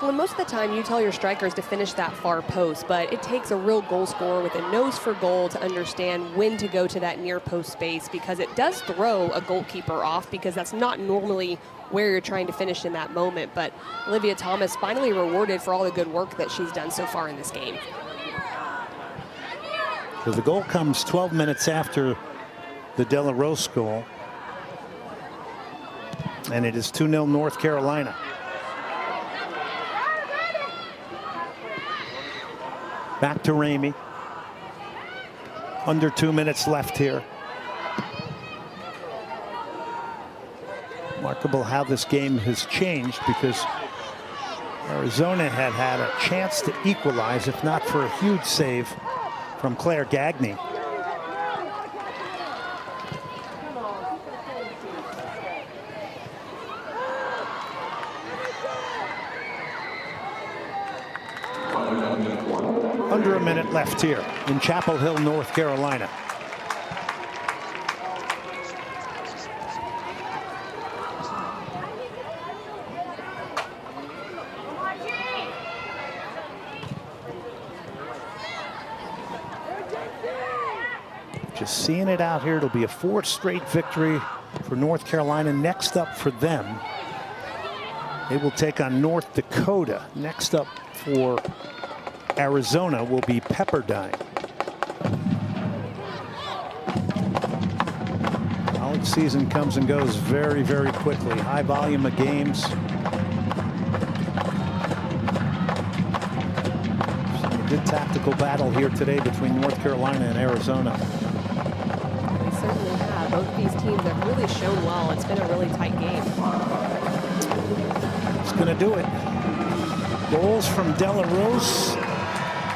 Well, most of the time you tell your strikers to finish that far post, but it takes a real goal scorer with a nose for goal to understand when to go to that near post space, because it does throw a goalkeeper off, because that's not normally where you're trying to finish in that moment. But Olivia Thomas finally rewarded for all the good work that she's done so far in this game. So the goal comes 12 minutes after the De La Rose goal. And it is 2-0 North Carolina. Back to Ramey. Under 2 minutes left here. Remarkable how this game has changed, because Arizona had had a chance to equalize, if not for a huge save from Claire Gagne. Under a minute left here in Chapel Hill, North Carolina. Just seeing it out here. It'll be a 4th straight victory for North Carolina. Next up for them, they will take on North Dakota. Next up for Arizona will be Pepperdine. College season comes and goes very, very quickly. High volume of games. A good tactical battle here today between North Carolina and Arizona. They certainly have. Both these teams have really shown well. It's been a really tight game. It's going to do it. Goals from De La Rose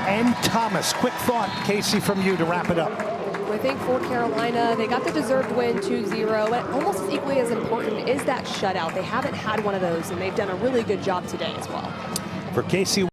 and Thomas. Quick thought, Casey, from you to wrap it up. I think for Carolina, they got the deserved win 2-0. And almost as equally as important is that shutout. They haven't had one of those, and they've done a really good job today as well. For Casey